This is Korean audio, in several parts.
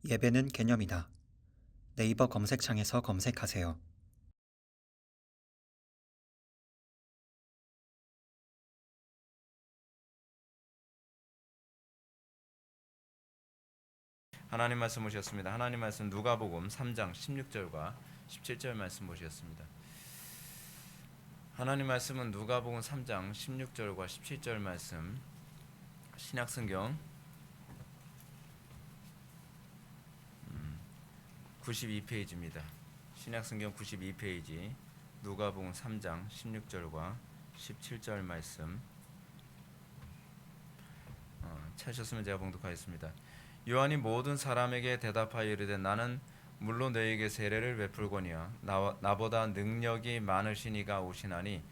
예배는 개념이다. 네이버 검색창에서 검색하세요. 하나님 말씀 보셨습니다. 하나님 말씀 누가복음 3장 16절과 17절 말씀 보셨습니다. 하나님 말씀은 누가복음 3장 16절과 17절 말씀, 신약성경 92페이지입니다. 신약성경 92페이지 누가복음 3장 16절과 17절 말씀 찾으셨으면 제가 봉독하겠습니다. 요한이 모든 사람에게 대답하여 이르되 나는 물론 너희에게 세례를 베풀거니와 나보다 능력이 많으신 이가 오시나니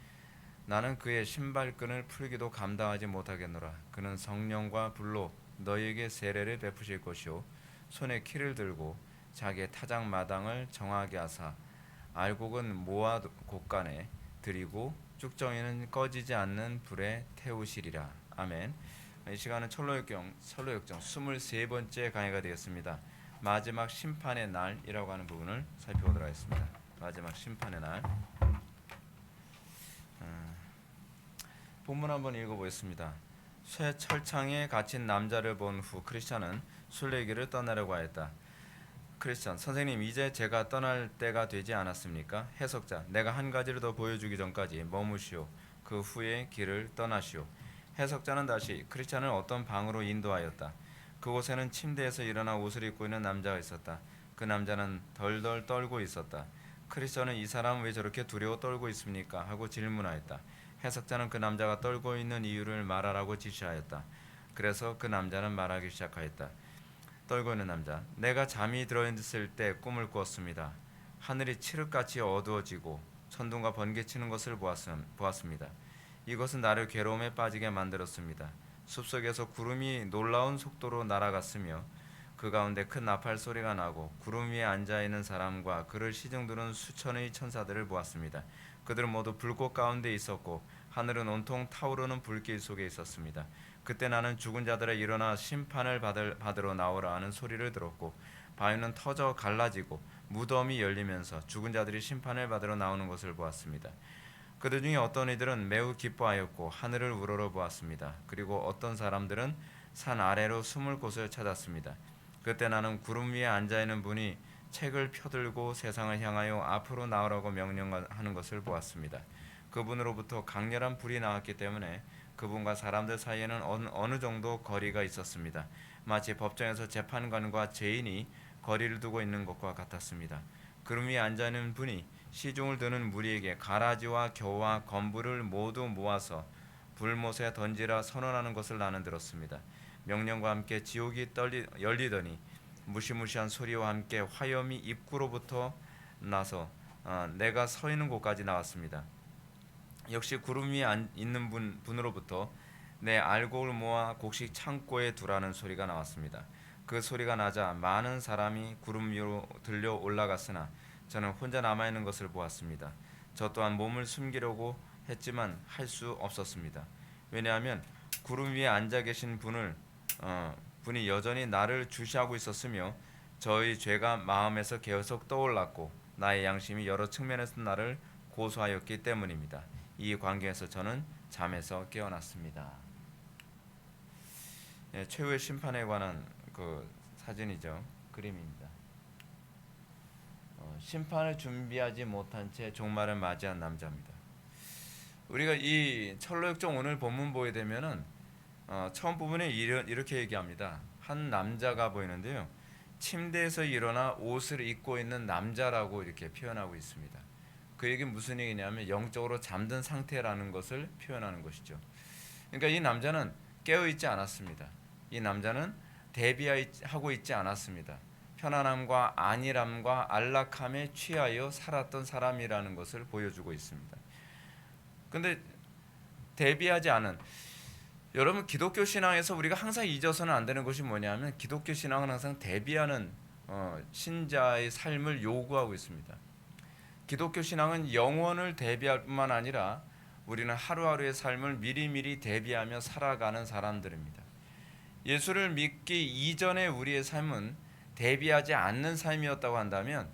나는 그의 신발끈을 풀기도 감당하지 못하겠노라. 그는 성령과 불로 너희에게 세례를 베푸실 것이요 손에 키를 들고 자기의 타작 마당을 정하게 하사 알곡은 모아 곳간에 들이고 쭉정이는 꺼지지 않는 불에 태우시리라. 아멘. 이 시간은 철로역정 23번째 강의가 되겠습니다. 마지막 심판의 날이라고 하는 부분을 살펴보도록 하겠습니다. 마지막 심판의 날. 본문 한번 읽어보겠습니다. 쇠 철창에 갇힌 남자를 본 후 크리스찬은 순례길을 떠나려고 하였다. 크리스찬, 선생님 이제 제가 떠날 때가 되지 않았습니까? 해석자, 내가 한 가지를 더 보여주기 전까지 머무시오. 그 후에 길을 떠나시오. 해석자는 다시 크리스찬을 어떤 방으로 인도하였다. 그곳에는 침대에서 일어나 옷을 입고 있는 남자가 있었다. 그 남자는 덜덜 떨고 있었다. 크리스찬은 이 사람은 왜 저렇게 두려워 떨고 있습니까? 하고 질문하였다. 해석자는 그 남자가 떨고 있는 이유를 말하라고 지시하였다. 그래서 그 남자는 말하기 시작하였다. 떨고 있는 남자, 내가 잠이 들어있을 때 꿈을 꾸었습니다. 하늘이 칠흑같이 어두워지고 천둥과 번개치는 것을 보았습니다. 이것은 나를 괴로움에 빠지게 만들었습니다. 숲속에서 구름이 놀라운 속도로 날아갔으며 그 가운데 큰 나팔 소리가 나고 구름 위에 앉아있는 사람과 그를 시중드는 수천의 천사들을 보았습니다. 그들은 모두 불꽃 가운데 있었고 하늘은 온통 타오르는 불길 속에 있었습니다. 그때 나는 죽은 자들의 일어나 심판을 받으러 나오라 하는 소리를 들었고 바위는 터져 갈라지고 무덤이 열리면서 죽은 자들이 심판을 받으러 나오는 것을 보았습니다. 그들 중에 어떤 이들은 매우 기뻐하였고 하늘을 우러러 보았습니다. 그리고 어떤 사람들은 산 아래로 숨을 곳을 찾았습니다. 그때 나는 구름 위에 앉아있는 분이 책을 펴들고 세상을 향하여 앞으로 나오라고 명령하는 것을 보았습니다. 그분으로부터 강렬한 불이 나왔기 때문에 그분과 사람들 사이에는 어느 정도 거리가 있었습니다. 마치 법정에서 재판관과 죄인이 거리를 두고 있는 것과 같았습니다. 구름 위에 앉아있는 분이 시중을 드는 무리에게 가라지와 겨와 건부를 모두 모아서 불못에 던지라 선언하는 것을 나는 들었습니다. 명령과 함께 지옥이 열리더니 무시무시한 소리와 함께 화염이 입구로부터 나서 내가 서 있는 곳까지 나왔습니다. 역시 구름 위에 있는 분으로부터 내 알곡을 모아 곡식 창고에 두라는 소리가 나왔습니다. 그 소리가 나자 많은 사람이 구름 위로 들려 올라갔으나 저는 혼자 남아있는 것을 보았습니다. 저 또한 몸을 숨기려고 했지만 할 수 없었습니다. 왜냐하면 구름 위에 앉아 계신 분이 여전히 나를 주시하고 있었으며 저의 죄가 마음에서 계속 떠올랐고 나의 양심이 여러 측면에서 나를 고소하였기 때문입니다. 이 광경에서 저는 잠에서 깨어났습니다. 최후의 심판에 관한 그 사진이죠. 그림입니다. 심판을 준비하지 못한 채 종말을 맞이한 남자입니다. 우리가 이 철로역정 오늘 본문 보게 되면은 처음 부분에 이렇게 얘기합니다. 한 남자가 보이는데요. 침대에서 일어나 옷을 입고 있는 남자라고 이렇게 표현하고 있습니다. 그 얘기는 무슨 얘기냐면 영적으로 잠든 상태라는 것을 표현하는 것이죠. 그러니까 이 남자는 깨어있지 않았습니다. 이 남자는 대비하고 있지 않았습니다. 편안함과 안일함과 안락함에 취하여 살았던 사람이라는 것을 보여주고 있습니다. 근데 대비하지 않은, 여러분 기독교 신앙에서 우리가 항상 잊어서는 안 되는 것이 뭐냐면 기독교 신앙은 항상 대비하는 신자의 삶을 요구하고 있습니다. 기독교 신앙은 영원을 대비할 뿐만 아니라 우리는 하루하루의 삶을 미리미리 대비하며 살아가는 사람들입니다. 예수를 믿기 이전에 우리의 삶은 대비하지 않는 삶이었다고 한다면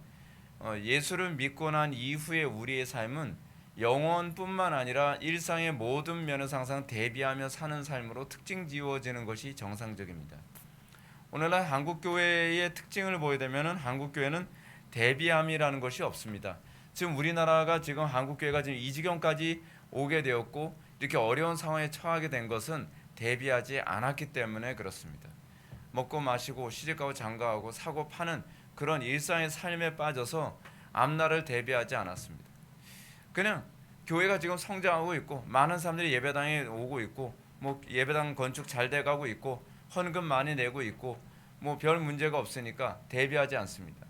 예수를 믿고 난 이후의 우리의 삶은 영혼뿐만 아니라 일상의 모든 면에서 항상 대비하며 사는 삶으로 특징 지어지는 것이 정상적입니다. 오늘날 한국교회의 특징을 보게 되면 한국교회는 대비함이라는 것이 없습니다. 지금 우리나라가 지금 한국교회가 지금 이 지경까지 오게 되었고 이렇게 어려운 상황에 처하게 된 것은 대비하지 않았기 때문에 그렇습니다. 먹고 마시고 시집가고 장가가고 사고 파는 그런 일상의 삶에 빠져서 앞날을 대비하지 않았습니다. 그냥 교회가 지금 성장하고 있고 많은 사람들이 예배당에 오고 있고 뭐 예배당 건축 잘 돼가고 있고 헌금 많이 내고 있고 뭐 별 문제가 없으니까 대비하지 않습니다.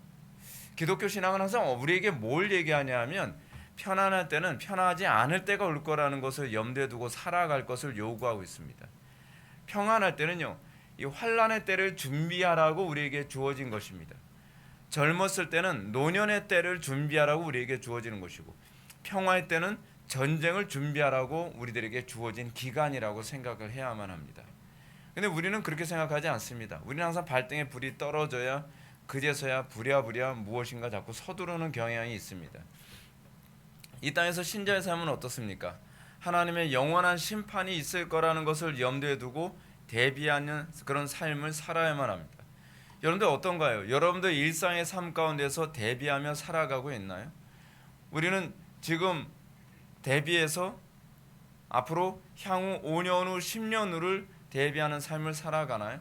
기독교 신앙은 항상 우리에게 뭘 얘기하냐면 편안할 때는 편하지 않을 때가 올 거라는 것을 염두에 두고 살아갈 것을 요구하고 있습니다. 평안할 때는요, 이 환난의 때를 준비하라고 우리에게 주어진 것입니다. 젊었을 때는 노년의 때를 준비하라고 우리에게 주어지는 것이고 평화의 때는 전쟁을 준비하라고 우리들에게 주어진 기간이라고 생각을 해야만 합니다. 근데 우리는 그렇게 생각하지 않습니다. 우리는 항상 발등에 불이 떨어져야 그제서야 부랴부랴 무엇인가 자꾸 서두르는 경향이 있습니다. 이 땅에서 신자의 삶은 어떻습니까? 하나님의 영원한 심판이 있을 거라는 것을 염두에 두고 대비하는 그런 삶을 살아야만 합니다. 여러분들 어떤가요? 여러분들 일상의 삶 가운데서 대비하며 살아가고 있나요? 우리는 지금 대비해서 앞으로 향후 5년 후 10년 후를 대비하는 삶을 살아가나요?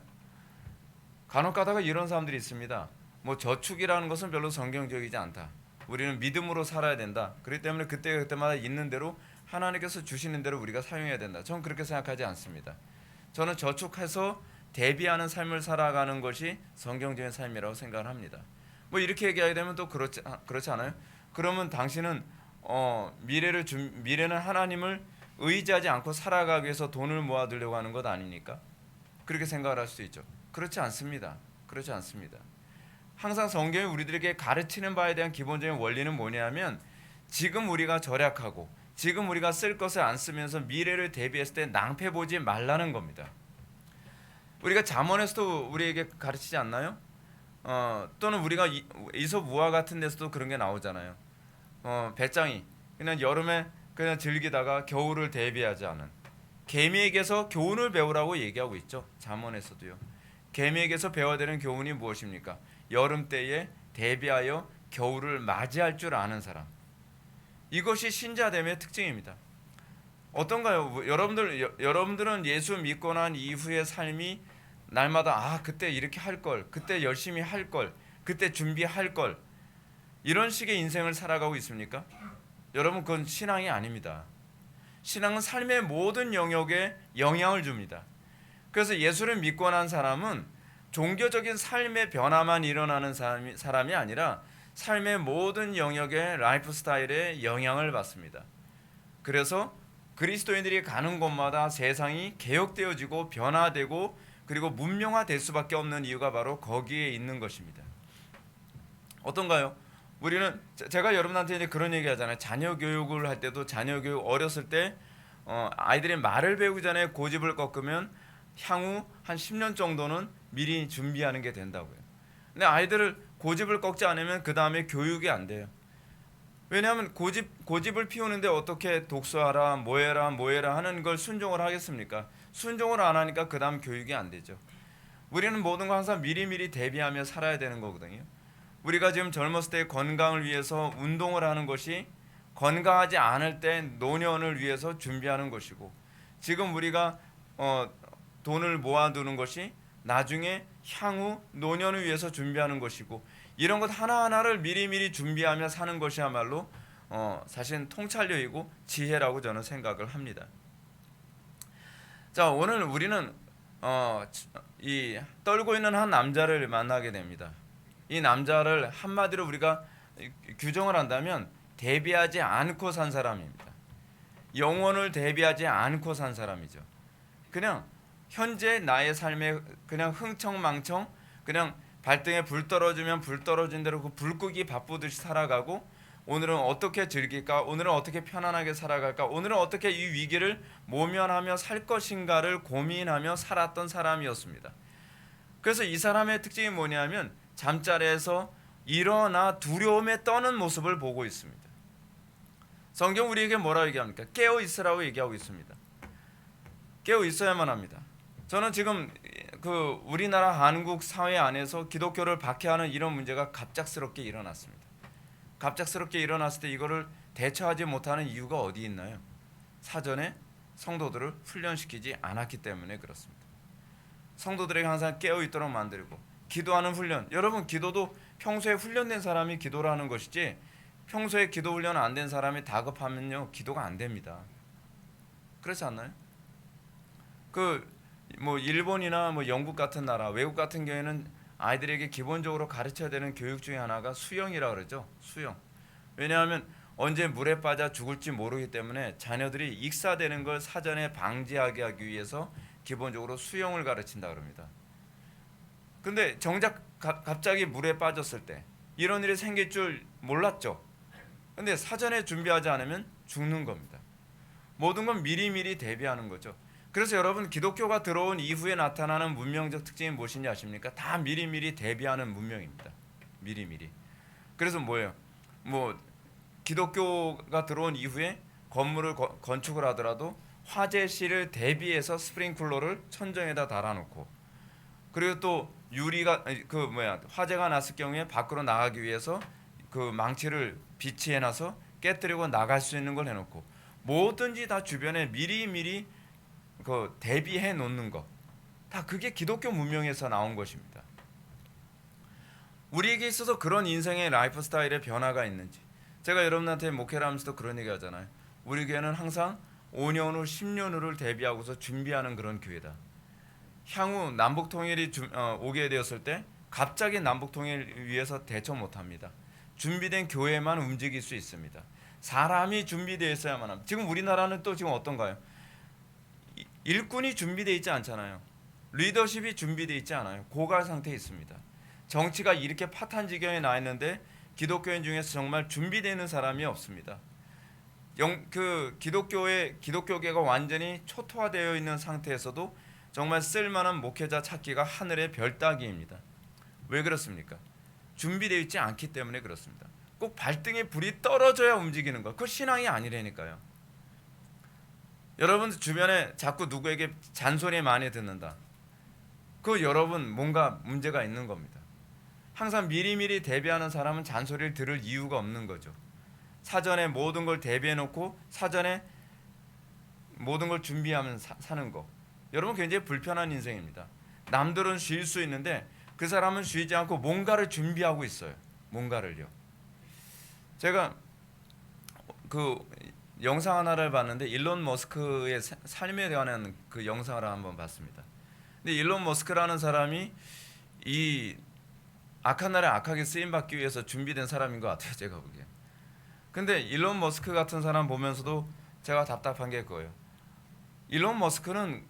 간혹 가다가 이런 사람들이 있습니다. 뭐 저축이라는 것은 별로 성경적이지 않다. 우리는 믿음으로 살아야 된다. 그렇기 때문에 그때마다 있는 대로 하나님께서 주시는 대로 우리가 사용해야 된다. 저는 그렇게 생각하지 않습니다. 저는 저축해서 대비하는 삶을 살아가는 것이 성경적인 삶이라고 생각을 합니다. 뭐 이렇게 얘기하게 되면 또 그렇지 않아요? 그러면 당신은 미래는 하나님을 의지하지 않고 살아가기 위해서 돈을 모아두려고 하는 것 아닙니까? 그렇게 생각을 할 수 있죠. 그렇지 않습니다. 그렇지 않습니다. 항상 성경이 우리들에게 가르치는 바에 대한 기본적인 원리는 뭐냐면 지금 우리가 절약하고 지금 우리가 쓸 것을 안 쓰면서 미래를 대비했을 때 낭패 보지 말라는 겁니다. 우리가 잠언에서도 우리에게 가르치지 않나요? 또는 우리가 이솝우화 같은 데서도 그런 게 나오잖아요. 배짱이 그냥 여름에 그냥 즐기다가 겨울을 대비하지 않은 개미에게서 교훈을 배우라고 얘기하고 있죠. 잠언에서도요. 개미에게서 배워야 되는 교훈이 무엇입니까? 여름 때에 대비하여 겨울을 맞이할 줄 아는 사람. 이것이 신자됨의 특징입니다. 어떤가요? 여러분들은 예수 믿고 난 이후의 삶이 날마다 그때 이렇게 할 걸, 그때 열심히 할 걸, 그때 준비할 걸 이런 식의 인생을 살아가고 있습니까? 여러분 그건 신앙이 아닙니다. 신앙은 삶의 모든 영역에 영향을 줍니다. 그래서 예수를 믿고 난 사람은 종교적인 삶의 변화만 일어나는 사람이 아니라 삶의 모든 영역의 라이프 스타일에 영향을 받습니다. 그래서 그리스도인들이 가는 곳마다 세상이 개혁되어지고 변화되고 그리고 문명화될 수밖에 없는 이유가 바로 거기에 있는 것입니다. 어떤가요? 우리는 제가 여러분한테 이제 그런 얘기 하잖아요. 자녀 교육을 할 때도 자녀 교육 어렸을 때 아이들이 말을 배우기 전에 고집을 꺾으면 향후 한 10년 정도는 미리 준비하는 게 된다고요. 근데 아이들을 고집을 꺾지 않으면 그 다음에 교육이 안 돼요. 왜냐하면 고집을 피우는데 어떻게 독서하라 뭐해라 하는 걸 순종을 하겠습니까? 순종을 안 하니까 그 다음 교육이 안 되죠. 우리는 모든 거 항상 미리미리 대비하며 살아야 되는 거거든요. 우리가 지금 젊었을 때 건강을 위해서 운동을 하는 것이 건강하지 않을 때 노년을 위해서 준비하는 것이고 지금 우리가 돈을 모아두는 것이 나중에 향후 노년을 위해서 준비하는 것이고 이런 것 하나하나를 미리미리 준비하며 사는 것이야말로 사실 통찰력이고 지혜라고 저는 생각을 합니다. 자, 오늘 우리는 이 떨고 있는 한 남자를 만나게 됩니다. 이 남자를 한마디로 우리가 규정을 한다면 대비하지 않고 산 사람입니다. 영혼을 대비하지 않고 산 사람이죠. 그냥 현재 나의 삶에 그냥 흥청망청 그냥 발등에 불 떨어지면 불 떨어진 대로 그 불 끄기 바쁘듯이 살아가고 오늘은 어떻게 즐길까? 오늘은 어떻게 편안하게 살아갈까? 오늘은 어떻게 이 위기를 모면하며 살 것인가를 고민하며 살았던 사람이었습니다. 그래서 이 사람의 특징이 뭐냐면 잠자리에서 일어나 두려움에 떠는 모습을 보고 있습니다. 성경 우리에게 뭐라고 얘기합니까? 깨어 있으라고 얘기하고 있습니다. 깨어 있어야만 합니다. 저는 지금 그 우리나라 한국 사회 안에서 기독교를 박해하는 이런 문제가 갑작스럽게 일어났습니다. 갑작스럽게 일어났을 때 이거를 대처하지 못하는 이유가 어디 있나요? 사전에 성도들을 훈련시키지 않았기 때문에 그렇습니다. 성도들에게 항상 깨어 있도록 만들고 기도하는 훈련. 여러분, 기도도 평소에 훈련된 사람이 기도를 하는 것이지 평소에 기도 훈련 안 된 사람이 다급하면요 기도가 안 됩니다. 그렇지 않나요? 뭐 일본이나 뭐 영국 같은 나라, 외국 같은 경우에는 아이들에게 기본적으로 가르쳐야 되는 교육 중에 하나가 수영이라 그러죠. 수영. 왜냐하면 언제 물에 빠져 죽을지 모르기 때문에 자녀들이 익사되는 걸 사전에 방지하게 하기 위해서 기본적으로 수영을 가르친다 그럽니다. 근데 정작 갑자기 물에 빠졌을 때 이런 일이 생길 줄 몰랐죠. 근데 사전에 준비하지 않으면 죽는 겁니다. 모든 건 미리미리 대비하는 거죠. 그래서 여러분, 기독교가 들어온 이후에 나타나는 문명적 특징이 무엇인지 아십니까? 다 미리미리 대비하는 문명입니다. 미리미리. 그래서 뭐예요? 뭐 기독교가 들어온 이후에 건물을 건축을 하더라도 화재 시를 대비해서 스프링클러를 천정에다 달아놓고, 그리고 또 유리가 화재가 났을 경우에 밖으로 나가기 위해서 그 망치를 비치해놔서 깨뜨리고 나갈 수 있는 걸 해놓고, 뭐든지 다 주변에 미리미리 그 대비해 놓는 것, 다 그게 기독교 문명에서 나온 것입니다. 우리에게 있어서 그런 인생의 라이프 스타일의 변화가 있는지, 제가 여러분한테 목회를 하면서도 그런 얘기 하잖아요. 우리 교회는 항상 5년 후 10년 후를 대비하고서 준비하는 그런 교회다. 향후 남북 통일이 오게 되었을 때 갑자기 남북 통일 위해서 대처 못합니다. 준비된 교회만 움직일 수 있습니다. 사람이 준비되어 있어야만 합니다. 지금 우리나라는 또 지금 어떤가요? 일꾼이 준비되어 있지 않잖아요. 리더십이 준비되어 있지 않아요. 고갈 상태에 있습니다. 정치가 이렇게 파탄 지경에 나 있는데 기독교인 중에서 정말 준비되는 사람이 없습니다. 기독교계가 완전히 초토화되어 있는 상태에서도 정말 쓸만한 목회자 찾기가 하늘의 별 따기입니다. 왜 그렇습니까? 준비되어 있지 않기 때문에 그렇습니다. 꼭 발등에 불이 떨어져야 움직이는 것, 그거 신앙이 아니라니까요. 여러분 주변에 자꾸 누구에게 잔소리 많이 듣는다, 그 여러분 뭔가 문제가 있는 겁니다. 항상 미리미리 대비하는 사람은 잔소리를 들을 이유가 없는 거죠. 사전에 모든 걸 대비해 놓고 사전에 모든 걸 준비하면 사는 거, 여러분 굉장히 불편한 인생입니다. 남들은 쉴 수 있는데 그 사람은 쉬지 않고 뭔가를 준비하고 있어요. 뭔가를요. 제가 그 영상 하나를 봤는데 일론 머스크의 삶에 관한 그 영상을 한번 봤습니다. 근데 일론 머스크라는 사람이 이 악한 날에 악하게 쓰임 받기 위해서 준비된 사람인 것 같아요, 제가 보기에. 근데 일론 머스크 같은 사람 보면서도 제가 답답한 게 그거예요. 일론 머스크는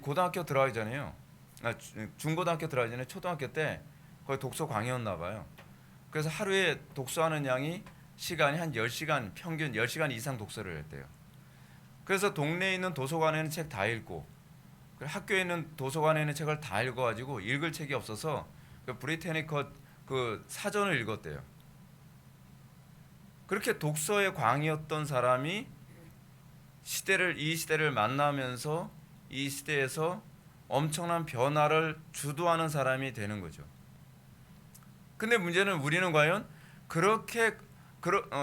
고등학교 들어가기 전에요, 중고등학교 들어가기 전에 초등학교 때 거의 독서 광이었나 봐요. 그래서 하루에 독서하는 양이 시간이 한 10시간, 평균 10시간 이상 독서를 했대요. 그래서 동네에 있는 도서관에는 책 다 읽고, 학교에 있는 도서관에 있는 책을 다 읽어가지고 읽을 책이 없어서 그 브리테니컷 그 사전을 읽었대요. 그렇게 독서의 광이었던 사람이 이 시대를 만나면서 이 시대에서 엄청난 변화를 주도하는 사람이 되는 거죠. 근데 문제는 우리는 과연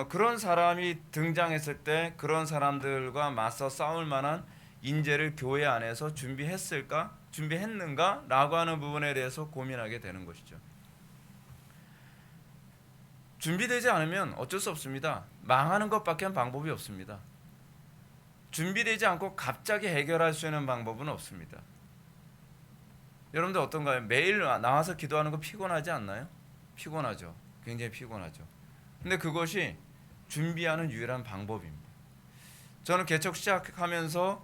그런 사람이 등장했을 때 그런 사람들과 맞서 싸울 만한 인재를 교회 안에서 준비했는가? 라고 하는 부분에 대해서 고민하게 되는 것이죠. 준비되지 않으면 어쩔 수 없습니다. 망하는 것밖에 방법이 없습니다. 준비되지 않고 갑자기 해결할 수 있는 방법은 없습니다. 여러분들 어떤가요? 매일 나와서 기도하는 거 피곤하지 않나요? 피곤하죠. 굉장히 피곤하죠. 근데 그것이 준비하는 유일한 방법입니다. 저는 개척 시작하면서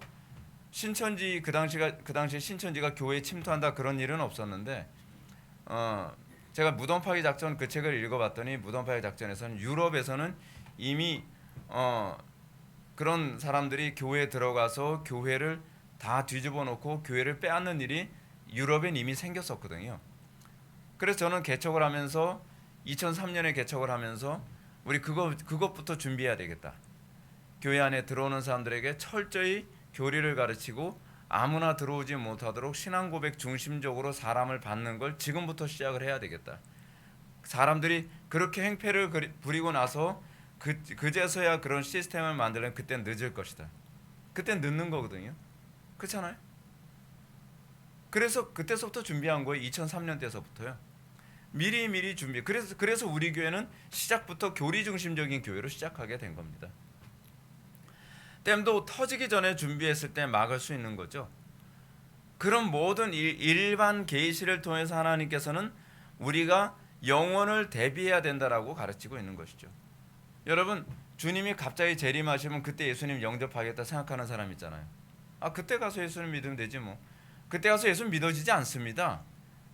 신천지 그 당시에 신천지가 교회에 침투한다 그런 일은 없었는데, 제가 무덤 파기 작전 그 책을 읽어봤더니 무덤 파기 작전에서는 유럽에서는 이미 그런 사람들이 교회에 들어가서 교회를 다 뒤집어 놓고 교회를 빼앗는 일이 유럽엔 이미 생겼었거든요. 그래서 저는 개척을 하면서 2003년에 개척을 하면서 우리 그것부터 준비해야 되겠다. 교회 안에 들어오는 사람들에게 철저히 교리를 가르치고 아무나 들어오지 못하도록 신앙 고백 중심적으로 사람을 받는 걸 지금부터 시작을 해야 되겠다. 사람들이 그렇게 행패를 부리고 나서 그제서야 그런 시스템을 만들면 그땐 늦을 것이다. 그땐 늦는 거거든요. 그렇잖아요. 그래서 그때서부터 준비한 거예요. 2003년 때서부터요. 미리 준비. 그래서 우리 교회는 시작부터 교리 중심적인 교회로 시작하게 된 겁니다. 댐도 터지기 전에 준비했을 때 막을 수 있는 거죠. 그런 모든 일반 계시를 통해서 하나님께서는 우리가 영혼을 대비해야 된다라고 가르치고 있는 것이죠. 여러분, 주님이 갑자기 재림하시면 그때 예수님 영접하겠다 생각하는 사람 있잖아요. 그때 가서 예수님 믿으면 되지 뭐. 그때 가서 예수 믿어지지 않습니다.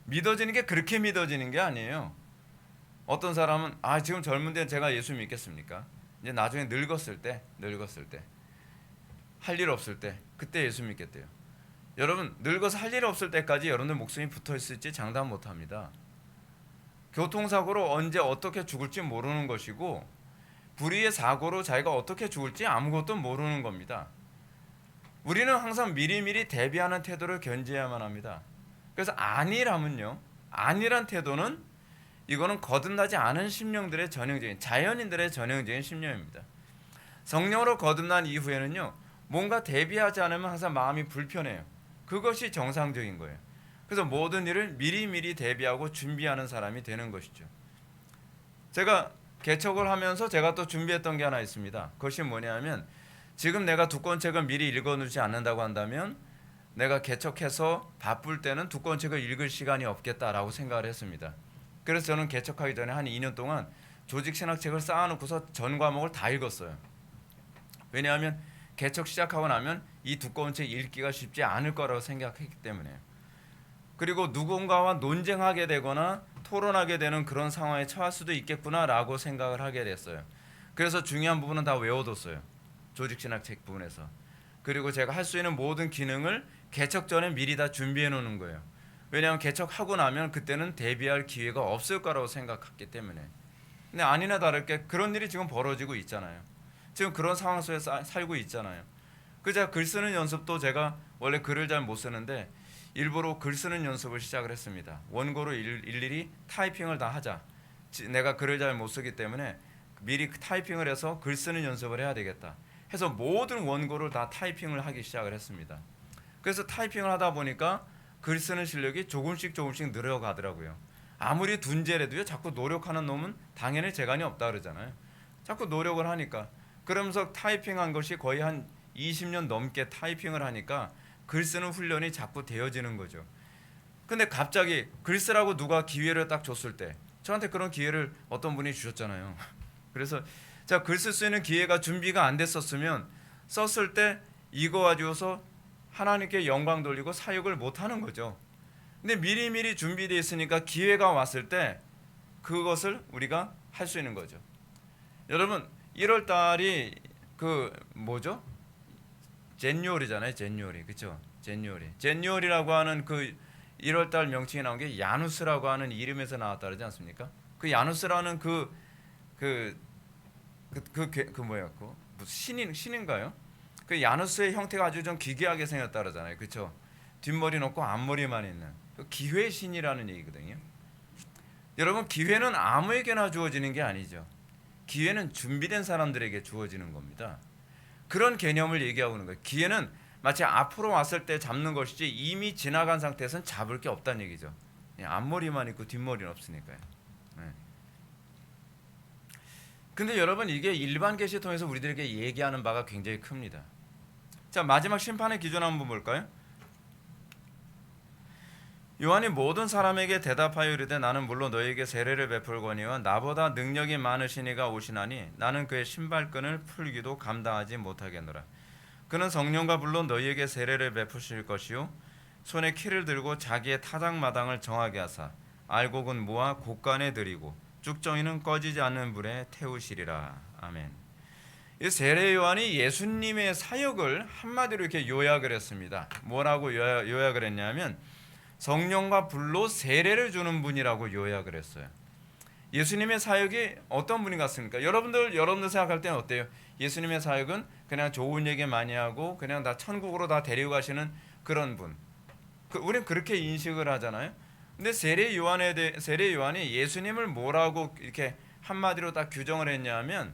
믿어지는 게 그렇게 믿어지는 게 아니에요. 어떤 사람은 지금 젊은데 제가 예수 믿겠습니까? 이제 나중에 늙었을 때 할 일 없을 때 그때 예수 믿겠대요. 여러분, 늙어서 할 일 없을 때까지 여러분들 목숨이 붙어 있을지 장담 못합니다. 교통사고로 언제 어떻게 죽을지 모르는 것이고 불의의 사고로 자기가 어떻게 죽을지 아무것도 모르는 겁니다. 우리는 항상 미리미리 대비하는 태도를 견지해야만 합니다. 그래서 아니란 태도는 이거는 거듭나지 않은 심령들의 전형적인 자연인들의 전형적인 심령입니다. 성령으로 거듭난 이후에는요, 뭔가 대비하지 않으면 항상 마음이 불편해요. 그것이 정상적인 거예요. 그래서 모든 일을 미리미리 대비하고 준비하는 사람이 되는 것이죠. 제가 개척을 하면서 제가 또 준비했던 게 하나 있습니다. 그것이 뭐냐면 지금 내가 두꺼운 책을 미리 읽어놓지 않는다고 한다면 내가 개척해서 바쁠 때는 두꺼운 책을 읽을 시간이 없겠다라고 생각을 했습니다. 그래서 저는 개척하기 전에 한 2년 동안 조직신학책을 쌓아놓고서 전 과목을 다 읽었어요. 왜냐하면 개척 시작하고 나면 이 두꺼운 책 읽기가 쉽지 않을 거라고 생각했기 때문에. 그리고 누군가와 논쟁하게 되거나 토론하게 되는 그런 상황에 처할 수도 있겠구나라고 생각을 하게 됐어요. 그래서 중요한 부분은 다 외워뒀어요. 조직신학책 부분에서. 그리고 제가 할 수 있는 모든 기능을 개척 전에 미리 다 준비해 놓는 거예요. 왜냐하면 개척하고 나면 그때는 대비할 기회가 없을 거라고 생각했기 때문에. 근데 아니나 다를게 그런 일이 지금 벌어지고 있잖아요. 지금 그런 상황 속에 살고 있잖아요. 제가 글 쓰는 연습도 제가 원래 글을 잘 못 쓰는데 일부러 글 쓰는 연습을 시작을 했습니다. 원고로 일일이 타이핑을 다 하자. 내가 글을 잘 못 쓰기 때문에 미리 타이핑을 해서 글 쓰는 연습을 해야 되겠다. 해서 모든 원고를 다 타이핑을 하기 시작을 했습니다. 그래서 타이핑을 하다 보니까 글 쓰는 실력이 조금씩 늘어가더라고요. 아무리 둔재라도요, 자꾸 노력하는 놈은 당연히 재간이 없다 그러잖아요. 자꾸 노력을 하니까. 그러면서 타이핑한 것이 거의 한 20년 넘게 타이핑을 하니까 글 쓰는 훈련이 자꾸 되어지는 거죠. 근데 갑자기 글 쓰라고 누가 기회를 딱 줬을 때, 저한테 그런 기회를 어떤 분이 주셨잖아요. 그래서 자, 글 쓸 수 있는 기회가 준비가 안 됐었으면 썼을 때 이거 가지고서 하나님께 영광 돌리고 사역을 못 하는 거죠. 근데 미리 준비되어 있으니까 기회가 왔을 때 그것을 우리가 할 수 있는 거죠. 여러분, 1월 달이 제뉴얼이잖아요. 제뉴얼이. 그렇죠? 제뉴얼이라고 하는 그 1월 달 명칭이 나온 게 야누스라고 하는 이름에서 나왔다 그러지 않습니까? 그 야누스라는 무슨 신인가요? 그 야누스의 형태가 아주 좀 기괴하게 생겼다 그러잖아요. 그렇죠? 뒷머리는 없고 앞머리만 있는 그 기회의 신이라는 얘기거든요. 여러분, 기회는 아무에게나 주어지는 게 아니죠. 기회는 준비된 사람들에게 주어지는 겁니다. 그런 개념을 얘기하고 있는 거예요. 기회는 마치 앞으로 왔을 때 잡는 것이지 이미 지나간 상태에서는 잡을 게 없다는 얘기죠. 앞머리만 있고 뒷머리는 없으니까요. 근데 여러분, 이게 일반 계시 통해서 우리들에게 얘기하는 바가 굉장히 큽니다. 자, 마지막 심판의 기준 한번 볼까요? 요한이 모든 사람에게 대답하여 이르되 나는 물론 너희에게 세례를 베풀거니와 나보다 능력이 많으신 이가 오시나니 나는 그의 신발끈을 풀기도 감당하지 못하겠노라. 그는 성령과 불로 너희에게 세례를 베푸실 것이요 손에 키를 들고 자기의 타작마당을 정하게 하사 알곡은 모아 곳간에 들이고 쭉정이는 꺼지지 않는 불에 태우시리라. 아멘. 이 세례 요한이 예수님의 사역을 한마디로 이렇게 요약을 했습니다. 뭐라고 요약을 했냐면 성령과 불로 세례를 주는 분이라고 요약을 했어요. 예수님의 사역이 어떤 분이 같습니까? 여러분들 생각할 때는 어때요? 예수님의 사역은 그냥 좋은 얘기 많이 하고 그냥 다 천국으로 다 데리고 가시는 그런 분. 우리는 그렇게 인식을 하잖아요. 근데 세례 요한이 예수님을 뭐라고 이렇게 한마디로 딱 규정을 했냐면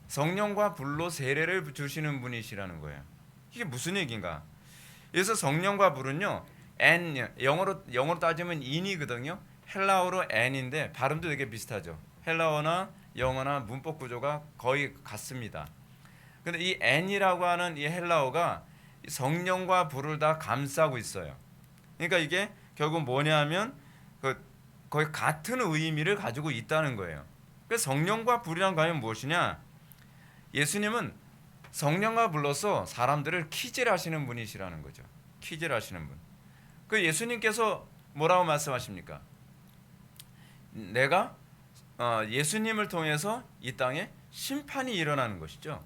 성령과 불로 세례를 주시는 분이시라는 거예요. 이게 무슨 얘기인가? 그래서 성령과 불은요, 영어로 따지면 in이거든요. 헬라어로 n인데 발음도 되게 비슷하죠. 헬라어나 영어나 문법 구조가 거의 같습니다. 근데 이 n이라고 하는 이 헬라어가 성령과 불을 다 감싸고 있어요. 그러니까 이게 결국 뭐냐면 거의 같은 의미를 가지고 있다는 거예요. 그래서 성령과 불이란 과연 무엇이냐? 예수님은 성령과 불로서 사람들을 키질하시는 분이시라는 거죠. 키질하시는 분. 그 예수님께서 뭐라고 말씀하십니까? 내가 예수님을 통해서 이 땅에 심판이 일어나는 것이죠.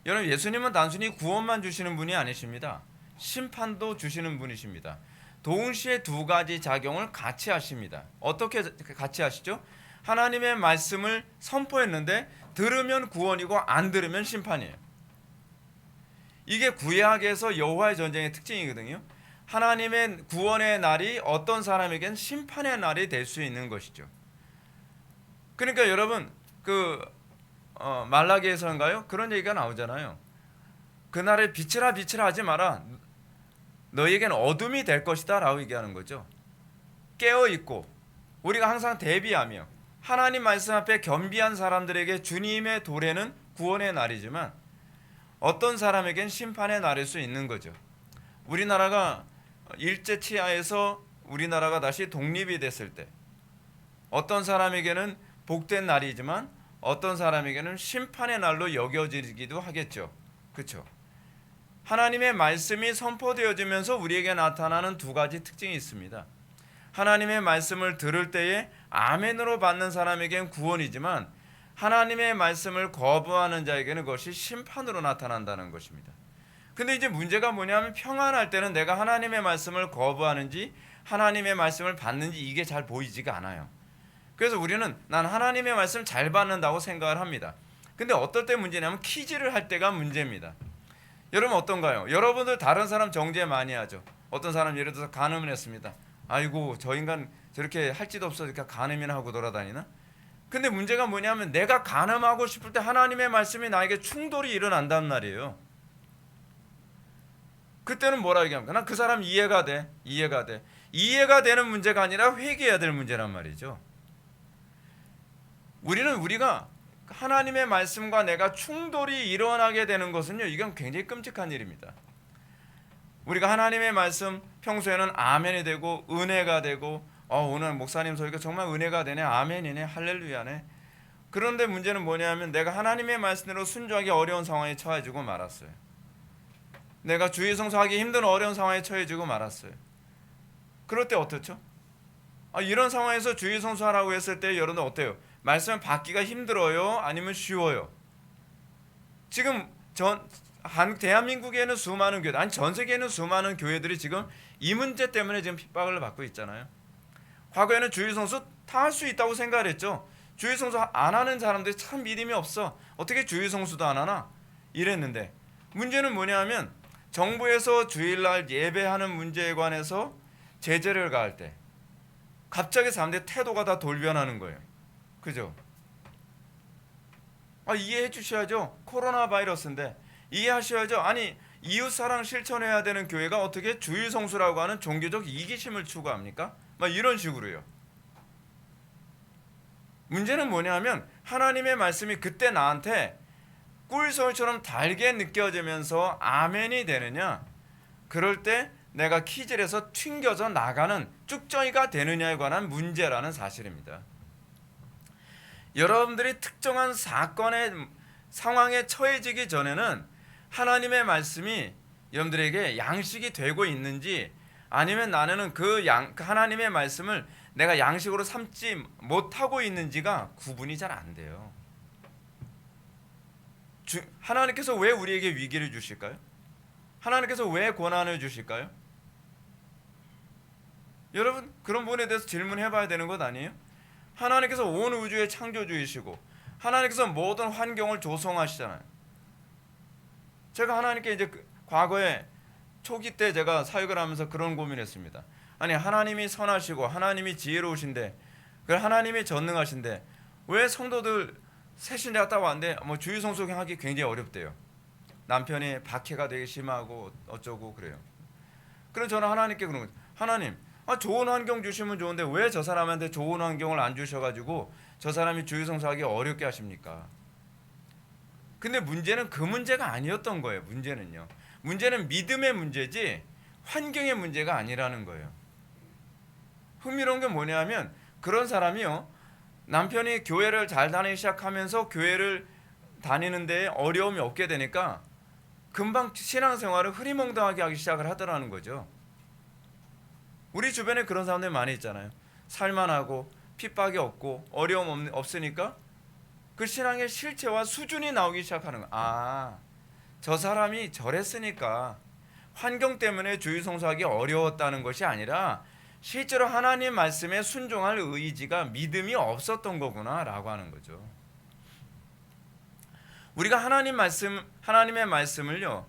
여러분, 예수님은 단순히 구원만 주시는 분이 아니십니다. 심판도 주시는 분이십니다. 동시에 두 가지 작용을 같이 하십니다. 어떻게 같이 하시죠? 하나님의 말씀을 선포했는데 들으면 구원이고 안 들으면 심판이에요. 이게 구약에서 여호와의 전쟁의 특징이거든요. 하나님의 구원의 날이 어떤 사람에겐 심판의 날이 될 수 있는 것이죠. 그러니까 여러분 말라기에서인가요? 그런 얘기가 나오잖아요. 그날에 빛이라 하지 마라. 너희에겐 어둠이 될 것이다 라고 얘기하는 거죠. 깨어있고 우리가 항상 대비하며 하나님 말씀 앞에 겸비한 사람들에게 주님의 도래는 구원의 날이지만 어떤 사람에겐 심판의 날일 수 있는 거죠. 우리나라가 일제 치하에서 우리나라가 다시 독립이 됐을 때 어떤 사람에게는 복된 날이지만 어떤 사람에게는 심판의 날로 여겨지기도 하겠죠. 그렇죠? 하나님의 말씀이 선포되어지면서 우리에게 나타나는 두 가지 특징이 있습니다. 하나님의 말씀을 들을 때에 아멘으로 받는 사람에겐 구원이지만 하나님의 말씀을 거부하는 자에게는 그것이 심판으로 나타난다는 것입니다. 근데 이제 문제가 뭐냐면 평안할 때는 내가 하나님의 말씀을 거부하는지 하나님의 말씀을 받는지 이게 잘 보이지가 않아요. 그래서 우리는 난 하나님의 말씀 잘 받는다고 생각을 합니다. 근데 어떨 때 문제냐면 퀴즈를 할 때가 문제입니다. 여러분 어떤가요? 여러분들 다른 사람 정죄 많이 하죠. 어떤 사람 예를 들어서 간음을 했습니다. 아이고 저 인간 저렇게 할지도 없어 이렇게 간음이나 하고 돌아다니나? 근데 문제가 뭐냐면 내가 간음하고 싶을 때 하나님의 말씀이 나에게 충돌이 일어난단 말이에요. 그때는 뭐라 얘기합니까? 난 그 사람 이해가 돼. 이해가 되는 문제가 아니라 회개해야 될 문제란 말이죠. 우리가 하나님의 말씀과 내가 충돌이 일어나게 되는 것은요, 이건 굉장히 끔찍한 일입니다. 우리가 하나님의 말씀 평소에는 아멘이 되고 은혜가 되고 오늘 목사님 소리가 정말 은혜가 되네, 아멘이네, 할렐루야네. 그런데 문제는 뭐냐면 내가 하나님의 말씀대로 순종하기 어려운 상황에 처해지고 말았어요. 내가 주의 성수하기 힘든 어려운 상황에 처해지고 말았어요. 그럴 때 어떻죠? 이런 상황에서 주의 성수하라고 했을 때 여러분들 어때요? 말씀을 받기가 힘들어요? 아니면 쉬워요? 지금 대한민국에는 수많은 교회, 아니 전 세계에는 수많은 교회들이 지금 이 문제 때문에 지금 핍박을 받고 있잖아요. 과거에는 주의 성수 다 할 수 있다고 생각을 했죠. 주의 성수 안 하는 사람들이 참 믿음이 없어. 어떻게 주의 성수도 안 하나? 이랬는데 문제는 뭐냐면 정부에서 주일날 예배하는 문제에 관해서 제재를 가할 때 갑자기 사람들의 태도가 다 돌변하는 거예요. 그죠? 이해해 주셔야죠. 코로나 바이러스인데 이해하셔야죠. 아니 이웃사랑 실천해야 되는 교회가 어떻게 주일성수라고 하는 종교적 이기심을 추구합니까? 막 이런 식으로요. 문제는 뭐냐면 하나님의 말씀이 그때 나한테 꿀소리처럼 달게 느껴지면서 아멘이 되느냐, 그럴 때 내가 키질에서 튕겨져 나가는 쭉정이가 되느냐에 관한 문제라는 사실입니다. 여러분들이 특정한 사건의 상황에 처해지기 전에는 하나님의 말씀이 여러분들에게 양식이 되고 있는지 아니면 나는 그 하나님의 말씀을 내가 양식으로 삼지 못하고 있는지가 구분이 잘 안 돼요. 하나님께서 왜 우리에게 위기를 주실까요? 하나님께서 왜 고난을 주실까요? 여러분 그런 부분에 대해서 질문해 봐야 되는 것 아니에요? 하나님께서 온 우주의 창조주이시고 하나님께서 모든 환경을 조성하시잖아요. 제가 하나님께 이제 과거에 초기 때 제가 사역을 하면서 그런 고민했습니다. 아니 하나님이 선하시고 하나님이 지혜로우신데 하나님이 전능하신데 왜 성도들 셋이 갔다 왔는데 뭐 주의성속하기 굉장히 어렵대요. 남편이 박해가 되게 심하고 어쩌고 그래요. 그럼 저는 하나님께 그런 거죠. 하나님, 좋은 환경 주시면 좋은데 왜 저 사람한테 좋은 환경을 안 주셔가지고 저 사람이 주의성수하기 어렵게 하십니까? 근데 문제는 그 문제가 아니었던 거예요. 문제는 믿음의 문제지 환경의 문제가 아니라는 거예요. 흥미로운 게 뭐냐면 그런 사람이요, 남편이 교회를 잘 다니기 시작하면서 교회를 다니는데 어려움이 없게 되니까 금방 신앙생활을 흐리멍덩하게 하기 시작을 하더라는 거죠. 우리 주변에 그런 사람들 많이 있잖아요. 살만하고 핍박이 없고 어려움 없으니까 그 신앙의 실체와 수준이 나오기 시작하는 거예요. 저 사람이 저랬으니까 환경 때문에 주의성수하기 어려웠다는 것이 아니라 실제로 하나님 말씀에 순종할 의지가, 믿음이 없었던 거구나 라고 하는 거죠. 우리가 하나님의 말씀을요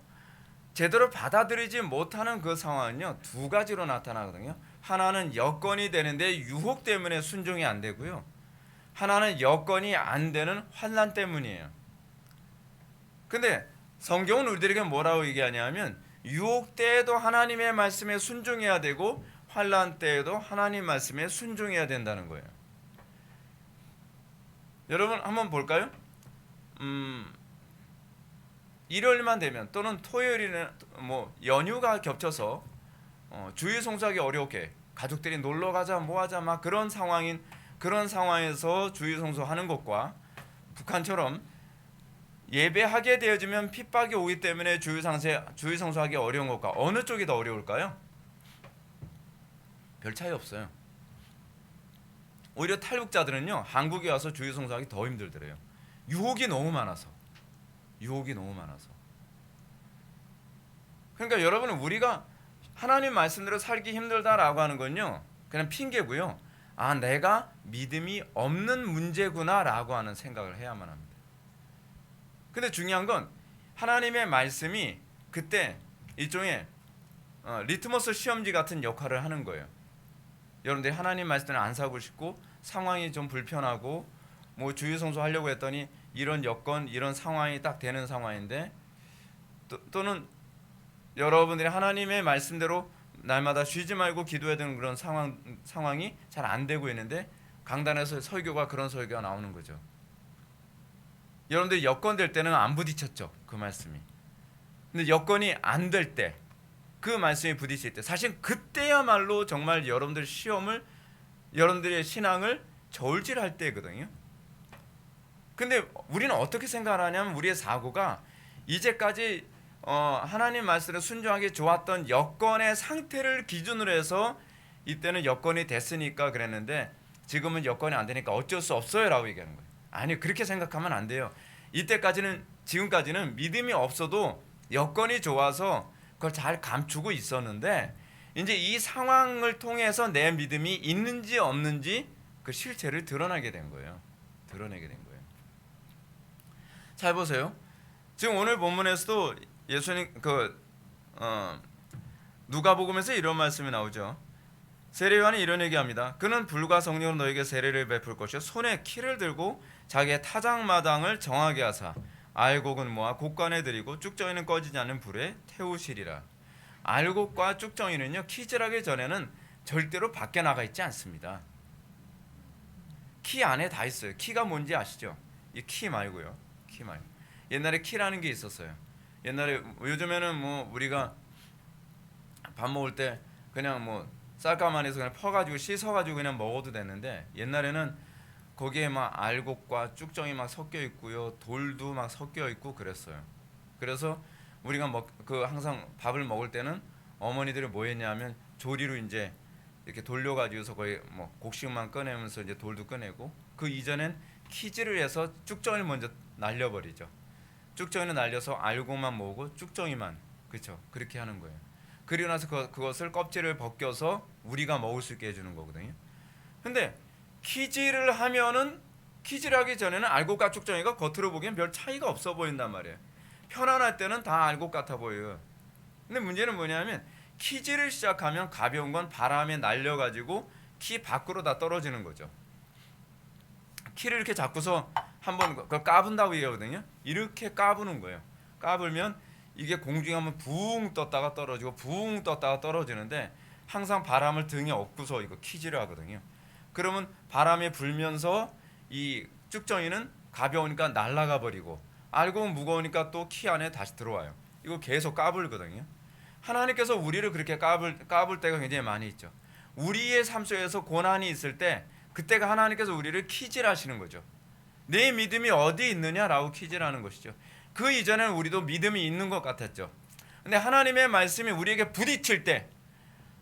제대로 받아들이지 못하는 그 상황은요 두 가지로 나타나거든요. 하나는 여건이 되는데 유혹 때문에 순종이 안 되고요, 하나는 여건이 안 되는 환난 때문이에요. 근데 성경은 우리들에게 뭐라고 얘기하냐면 유혹 때에도 하나님의 말씀에 순종해야 되고 환난 때에도 하나님 말씀에 순종해야 된다는 거예요. 여러분 한번 볼까요? 일요일만 되면 또는 토요일이나 뭐 연휴가 겹쳐서 주일 성수하기 어렵게 가족들이 놀러 가자 뭐하자 막 그런 상황에서 주일 성수하는 것과 북한처럼 예배하게 되어지면 핍박이 오기 때문에 주일 성수하기 어려운 것과 어느 쪽이 더 어려울까요? 별 차이 없어요. 오히려 탈북자들은요 한국에 와서 주일 성수하기 더 힘들더래요. 유혹이 너무 많아서. 그러니까 여러분, 우리가 하나님 말씀대로 살기 힘들다라고 하는 건요 그냥 핑계고요. 내가 믿음이 없는 문제구나라고 하는 생각을 해야만 합니다. 근데 중요한 건 하나님의 말씀이 그때 일종의 리트머스 시험지 같은 역할을 하는 거예요. 여러분들이 하나님 말씀을 안 사고 싶고 상황이 좀 불편하고 뭐 주의성수 하려고 했더니 이런 여건, 이런 상황이 딱 되는 상황인데 또는 여러분들이 하나님의 말씀대로 날마다 쉬지 말고 기도해야 되는 그런 상황이 잘 안 되고 있는데 강단에서 설교가 그런 설교가 나오는 거죠. 여러분들이 여건 될 때는 안 부딪혔죠, 그 말씀이. 근데 여건이 안 될 때, 그 말씀이 부딪힐 때, 사실 그때야말로 정말 여러분들의 신앙을 저울질할 때거든요. 근데 우리는 어떻게 생각을 하냐면 우리의 사고가 이제까지 하나님 말씀에 순종하기 좋았던 여건의 상태를 기준으로 해서 이때는 여건이 됐으니까 그랬는데 지금은 여건이 안 되니까 어쩔 수 없어요 라고 얘기하는 거예요. 아니, 그렇게 생각하면 안 돼요. 지금까지는 믿음이 없어도 여건이 좋아서 그걸 잘 감추고 있었는데 이제 이 상황을 통해서 내 믿음이 있는지 없는지 그 실체를 드러내게 된 거예요. 잘 보세요. 지금 오늘 본문에서도 예수님 누가복음에서 이런 말씀이 나오죠. 세례요한이 이런 얘기합니다. 그는 불과 성령으로 너에게 세례를 베풀 것이요 손에 키를 들고 자기의 타작마당을 정하게 하사 알곡은 모아 곡간에 들이고 쭉정이는 꺼지지 않는 불에 태우시리라. 알곡과 쭉정이는요 키질하기 전에는 절대로 밖에 나가 있지 않습니다. 키 안에 다 있어요. 키가 뭔지 아시죠? 이 키 말고요. 옛날에 키라는 게 있었어요. 요즘에는 뭐 우리가 밥 먹을 때 그냥 뭐 쌀가마니에서 그냥 퍼가지고 씻어가지고 그냥 먹어도 되는데 옛날에는 거기에 막 알곡과 쭉정이 막 섞여 있고요, 돌도 막 섞여 있고 그랬어요. 그래서 우리가 항상 밥을 먹을 때는 어머니들이 뭐 했냐면 조리로 이제 이렇게 돌려가지고서 거의 뭐 곡식만 꺼내면서 이제 돌도 꺼내고, 그 이전엔 키질을 해서 쭉정이를 먼저 날려버리죠. 쭉정이는 날려서 알곡만 모으고 쭉정이만, 그렇죠? 그렇게 하는 거예요. 그리고 나서 그것을 껍질을 벗겨서 우리가 먹을 수 있게 해주는 거거든요. 근데 키질을 하기 전에는 알곡과 쭉정이가 겉으로 보기엔 별 차이가 없어 보인단 말이에요. 편안할 때는 다 알곡 같아 보여요. 근데 문제는 뭐냐면 키질을 시작하면 가벼운 건 바람에 날려가지고 키 밖으로 다 떨어지는 거죠. 키를 이렇게 잡고서 한번 그걸 까분다고 얘기하거든요. 이렇게 까부는 거예요. 까불면 이게 공중에 한번 붕 떴다가 떨어지고 붕 떴다가 떨어지는데 항상 바람을 등에 업고서 이거 키질을 하거든요. 그러면 바람이 불면서 이 쭉정이는 가벼우니까 날아가 버리고 알곡은 무거우니까 또 키 안에 다시 들어와요. 이거 계속 까불거든요. 하나님께서 우리를 그렇게 까불 때가 굉장히 많이 있죠. 우리의 삶 속에서 고난이 있을 때 그때가 하나님께서 우리를 키질하시는 거죠. 내 믿음이 어디 있느냐라고 키질하는 것이죠. 그 이전에는 우리도 믿음이 있는 것 같았죠. 근데 하나님의 말씀이 우리에게 부딪힐 때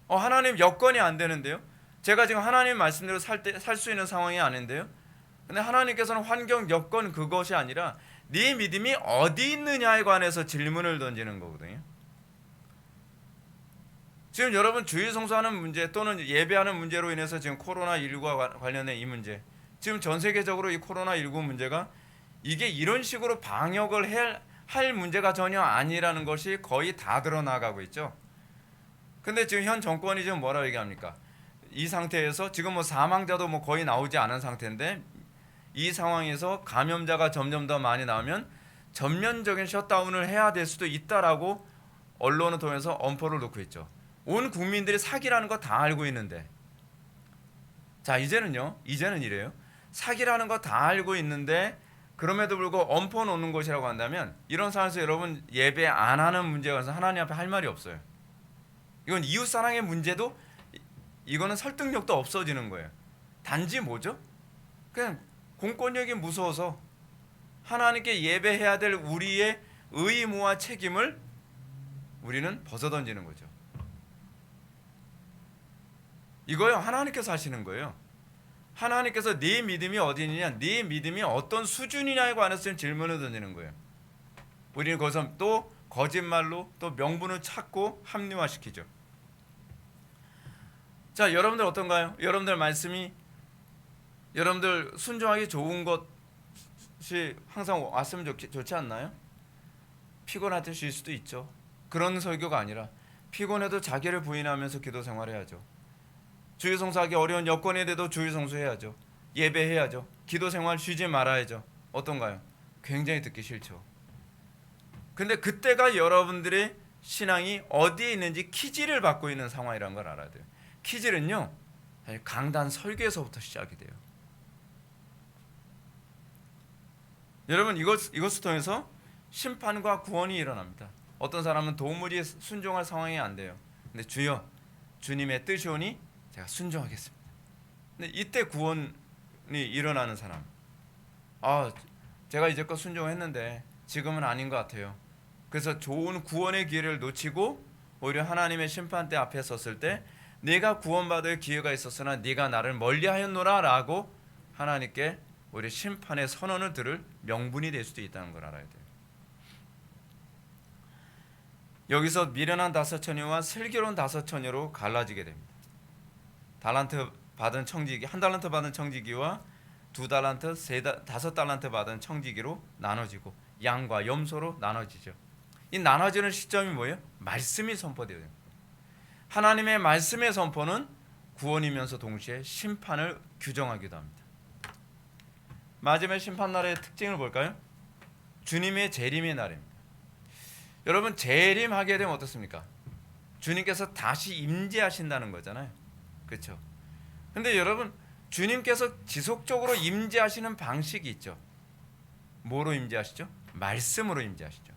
하나님 여건이 안 되는데요. 제가 지금 하나님 말씀대로 살 수 있는 상황이 아닌데요. 근데 하나님께서는 환경 여건 그것이 아니라 네 믿음이 어디 있느냐에 관해서 질문을 던지는 거거든요. 지금 여러분 주일 성수하는 문제 또는 예배하는 문제로 인해서 지금 코로나19와 관련된 이 문제, 지금 전 세계적으로 이 코로나19 문제가 이게 이런 식으로 방역을 할 문제가 전혀 아니라는 것이 거의 다 드러나가고 있죠. 근데 지금 현 정권이 지금 뭐라고 얘기합니까? 이 상태에서 지금 뭐 사망자도 뭐 거의 나오지 않은 상태인데 이 상황에서 감염자가 점점 더 많이 나오면 전면적인 셧다운을 해야 될 수도 있다라고 언론을 통해서 엄포를 놓고 있죠. 온 국민들이 사기라는 거 다 알고 있는데, 자 이제는 이래요. 사기라는 거 다 알고 있는데 그럼에도 불구하고 엄포 놓는 것이라고 한다면 이런 상황에서 여러분 예배 안 하는 문제가 있어서 하나님 앞에 할 말이 없어요. 이건 이웃사랑의 문제도 이거는 설득력도 없어지는 거예요. 단지 뭐죠? 그냥 공권력이 무서워서 하나님께 예배해야 될 우리의 의무와 책임을 우리는 벗어던지는 거죠. 이거요 하나님께서 하시는 거예요. 하나님께서 네 믿음이 어디 있느냐, 네 믿음이 어떤 수준이냐에 관해서 질문을 던지는 거예요. 우리는 거기서 또 거짓말로 또 명분을 찾고 합리화시키죠. 자, 여러분들 어떤가요? 여러분들 말씀이 여러분들 순종하기 좋은 것이 항상 왔으면 좋지 않나요? 피곤하실 수도 있죠. 그런 설교가 아니라 피곤해도 자기를 부인하면서 기도 생활해야죠. 주일 성수하기 어려운 여건에 대해도 주일 성수해야죠. 예배해야죠. 기도 생활 쉬지 말아야죠. 어떤가요? 굉장히 듣기 싫죠. 근데 그때가 여러분들의 신앙이 어디에 있는지 키질을 받고 있는 상황이라는 걸 알아야 돼요. 키질은요 강단 설교에서부터 시작이 돼요. 여러분 이것을 통해서 심판과 구원이 일어납니다. 어떤 사람은 도무지 순종할 상황이 안 돼요. 근데 주여 주님의 뜻이 오니 제가 순종하겠습니다. 근데 이때 구원이 일어나는 사람, 제가 이제껏 순종했는데 지금은 아닌 것 같아요. 그래서 좋은 구원의 기회를 놓치고 오히려 하나님의 심판대 앞에 섰을 때 내가 구원받을 기회가 있었으나 네가 나를 멀리하였노라 라고 하나님께 오히려 심판의 선언을 들을 명분이 될 수도 있다는 걸 알아야 돼요. 여기서 미련한 5처녀와 슬기로운 5처녀로 갈라지게 됩니다. 달란트 받은 청지기, 1달란트 받은 청지기와 2달란트, 5달란트 받은 청지기로 나눠지고 양과 염소로 나눠지죠. 이 나눠지는 시점이 뭐예요? 말씀이 선포되어요. 하나님의 말씀의 선포는 구원이면서 동시에 심판을 규정하기도 합니다. 마지막 심판날의 특징을 볼까요? 주님의 재림의 날입니다. 여러분 재림하게 되면 어떻습니까? 주님께서 다시 임재하신다는 거잖아요. 그렇죠? 근데 여러분 주님께서 지속적으로 임재하시는 방식이 있죠. 뭐로 임재하시죠? 말씀으로 임재하시죠.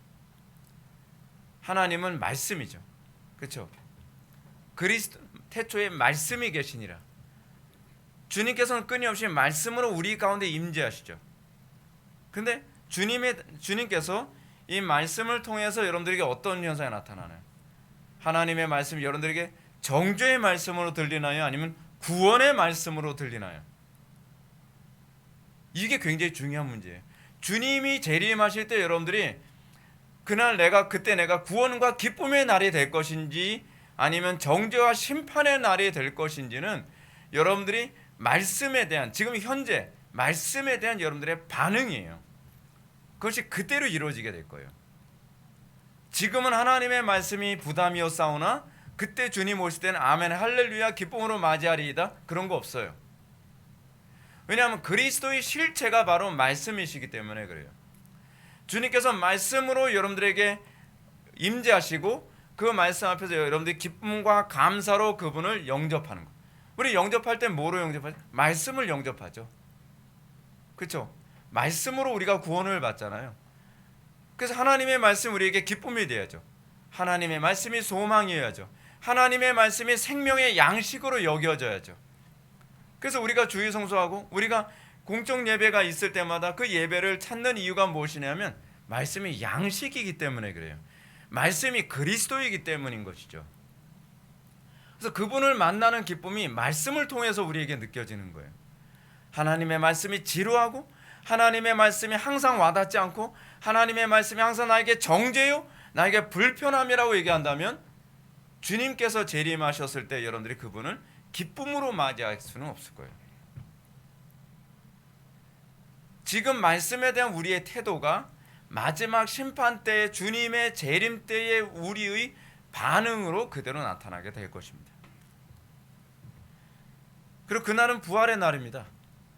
하나님은 말씀이죠. 그렇죠? 그리스도 태초에 말씀이 계시니라. 주님께서는 끊임없이 말씀으로 우리 가운데 임재하시죠. 근데 주님께서 이 말씀을 통해서 여러분들에게 어떤 현상이 나타나나요? 하나님의 말씀이 여러분들에게 정죄의 말씀으로 들리나요? 아니면 구원의 말씀으로 들리나요? 이게 굉장히 중요한 문제예요. 주님이 재림하실 때 여러분들이 그때 내가 구원과 기쁨의 날이 될 것인지 아니면 정죄와 심판의 날이 될 것인지는 여러분들이 말씀에 대한, 지금 현재 말씀에 대한 여러분들의 반응이에요. 그것이 그대로 이루어지게 될 거예요. 지금은 하나님의 말씀이 부담이었사오나 그때 주님 오실 때는 아멘 할렐루야 기쁨으로 맞이하리이다, 그런 거 없어요. 왜냐하면 그리스도의 실체가 바로 말씀이시기 때문에 그래요. 주님께서 말씀으로 여러분들에게 임재하시고 그 말씀 앞에서 여러분들이 기쁨과 감사로 그분을 영접하는 거. 우리 영접할 때 뭐로 영접하죠? 말씀을 영접하죠. 그렇죠? 말씀으로 우리가 구원을 받잖아요. 그래서 하나님의 말씀 우리에게 기쁨이 되어야죠. 하나님의 말씀이 소망이어야죠. 하나님의 말씀이 생명의 양식으로 여겨져야죠. 그래서 우리가 주일 성수하고 우리가 공적 예배가 있을 때마다 그 예배를 찾는 이유가 무엇이냐면 말씀이 양식이기 때문에 그래요. 말씀이 그리스도이기 때문인 것이죠. 그래서 그분을 만나는 기쁨이 말씀을 통해서 우리에게 느껴지는 거예요. 하나님의 말씀이 지루하고 하나님의 말씀이 항상 와닿지 않고 하나님의 말씀이 항상 나에게 정죄요, 나에게 불편함이라고 얘기한다면 주님께서 재림하셨을 때 여러분들이 그분을 기쁨으로 맞이할 수는 없을 거예요. 지금 말씀에 대한 우리의 태도가 마지막 심판 때의 주님의 재림 때의 우리의 반응으로 그대로 나타나게 될 것입니다. 그리고 그날은 부활의 날입니다.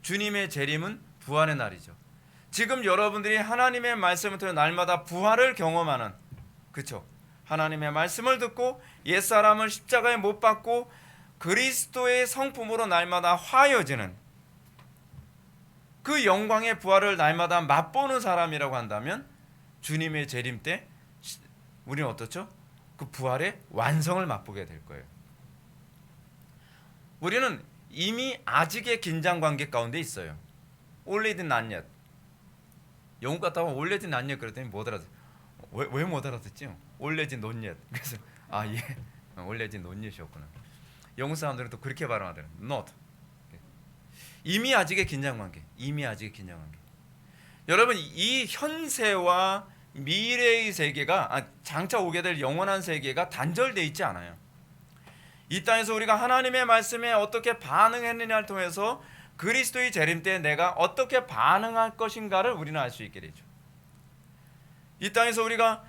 주님의 재림은 부활의 날이죠. 지금 여러분들이 하나님의 말씀을 통해 날마다 부활을 경험하는, 그렇죠? 하나님의 말씀을 듣고 옛사람을 십자가에 못 박고 그리스도의 성품으로 날마다 화해지는 그 영광의 부활을 날마다 맛보는 사람이라고 한다면 주님의 재림 때 우리는 어떻죠? 그 부활의 완성을 맛보게 될 거예요. 우리는 이미 아직의 긴장관계 가운데 있어요. Already not yet. 영국 갔다 오면 already not yet 그랬더니 못 알아듣. 왜 못 알아듣지? Already not yet. 그래서 예, already not yet이었구나. 영국 사람들은 또 그렇게 발음하더라고요. Not. 이미 아직의 긴장관계. 이미 아직의 긴장관계. 여러분, 이 현세와 미래의 세계가 장차 오게 될 영원한 세계가 단절되어 있지 않아요. 이 땅에서 우리가 하나님의 말씀에 어떻게 반응했느냐를 통해서 그리스도의 재림 때 내가 어떻게 반응할 것인가를 우리는 알 수 있게 되죠. 이 땅에서 우리가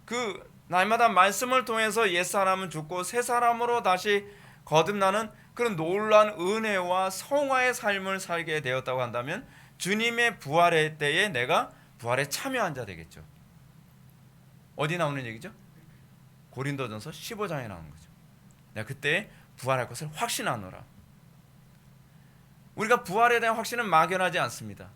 그 날마다 말씀을 통해서 옛사람은 죽고 새사람으로 다시 거듭나는 그런 놀라운 은혜와 성화의 삶을 살게 되었다고 한다면 주님의 부활의 때에 내가 부활에 참여한 자 되겠죠. 어디 나오는 얘기죠? 고린도전서 15장에 나오는 거죠. 내가 그때 부활할 것을 확신하노라. 우리가 부활에 대한 확신은 막연하지 않습니다.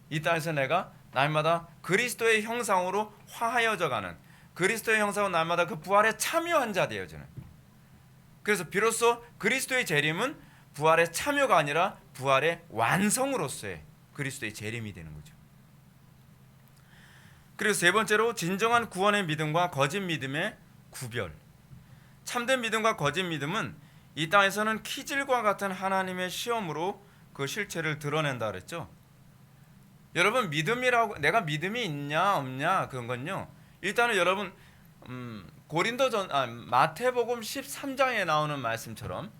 이 땅에서 내가 날마다 그리스도의 형상으로 화하여져가는, 그리스도의 형상으로 날마다 그 부활에 참여한 자 되어지는. 그래서 비로소 그리스도의 재림은 부활의 참여가 아니라 부활의 완성으로서의 그리스도의 재림이 되는 거죠. 그리고 세 번째로 진정한 구원의 믿음과 거짓 믿음의 구별. 참된 믿음과 거짓 믿음은 이 땅에서는 키질과 같은 하나님의 시험으로 그 실체를 드러낸다 그랬죠. 여러분, 믿음이라고 내가 믿음이 있냐 없냐 그런 건요. 일단은 여러분 마태복음 13장에 나오는 말씀처럼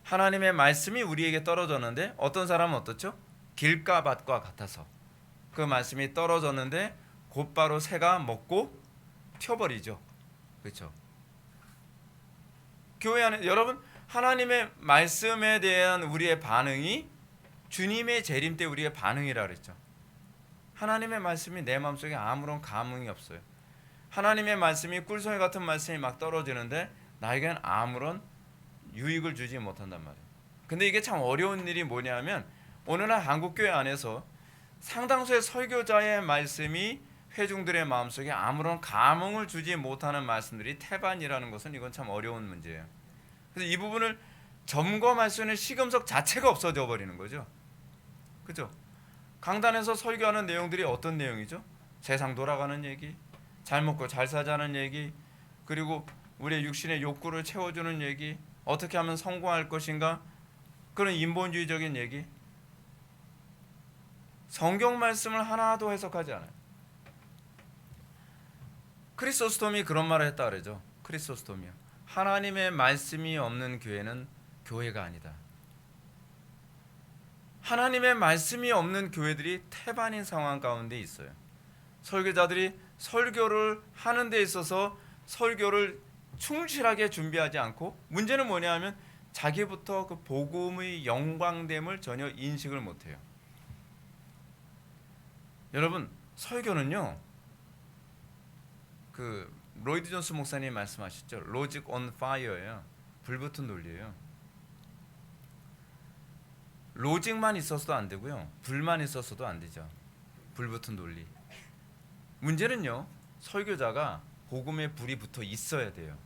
하나님의 말씀이 우리에게 떨어졌는데 어떤 사람은 어떻죠? 길가밭과 같아서 그 말씀이 떨어졌는데 곧바로 새가 먹고 튀어버리죠. 그렇죠? 교회 안에 여러분, 하나님의 말씀에 대한 우리의 반응이 주님의 재림 때 우리의 반응이라 그랬죠. 하나님의 말씀이 내 마음속에 아무런 감흥이 없어요. 하나님의 말씀이 꿀송이 같은 말씀이 막 떨어지는데 나에게는 아무런 유익을 주지 못한단 말이에요. 근데 이게 참 어려운 일이 뭐냐면 오늘날 한국교회 안에서 상당수의 설교자의 말씀이 회중들의 마음속에 아무런 감흥을 주지 못하는 말씀들이 태반이라는 것은 이건 참 어려운 문제예요. 그래서 이 부분을 점검할 수 있는 시금석 자체가 없어져 버리는 거죠. 그죠? 강단에서 설교하는 내용들이 어떤 내용이죠? 세상 돌아가는 얘기, 잘 먹고 잘 사자는 얘기, 그리고 우리의 육신의 욕구를 채워주는 얘기, 어떻게 하면 성공할 것인가, 그런 인본주의적인 얘기. 성경 말씀을 하나도 해석하지 않아요. 크리소스톰이 그런 말을 했다 그러죠. 크리소스톰이요. 하나님의 말씀이 없는 교회는 교회가 아니다. 하나님의 말씀이 없는 교회들이 태반인 상황 가운데 있어요. 설교자들이 설교를 하는 데 있어서 설교를 충실하게 준비하지 않고, 문제는 뭐냐 하면 자기부터 그 복음의 영광됨을 전혀 인식을 못해요. 여러분, 설교는요, 그 로이드 존스 목사님 말씀하셨죠. 로직 온 파이어예요. 불붙은 논리예요. 로직만 있어서도 안 되고요, 불만 있어서도 안 되죠. 불붙은 논리. 문제는요, 설교자가 복음의 불이 붙어 있어야 돼요.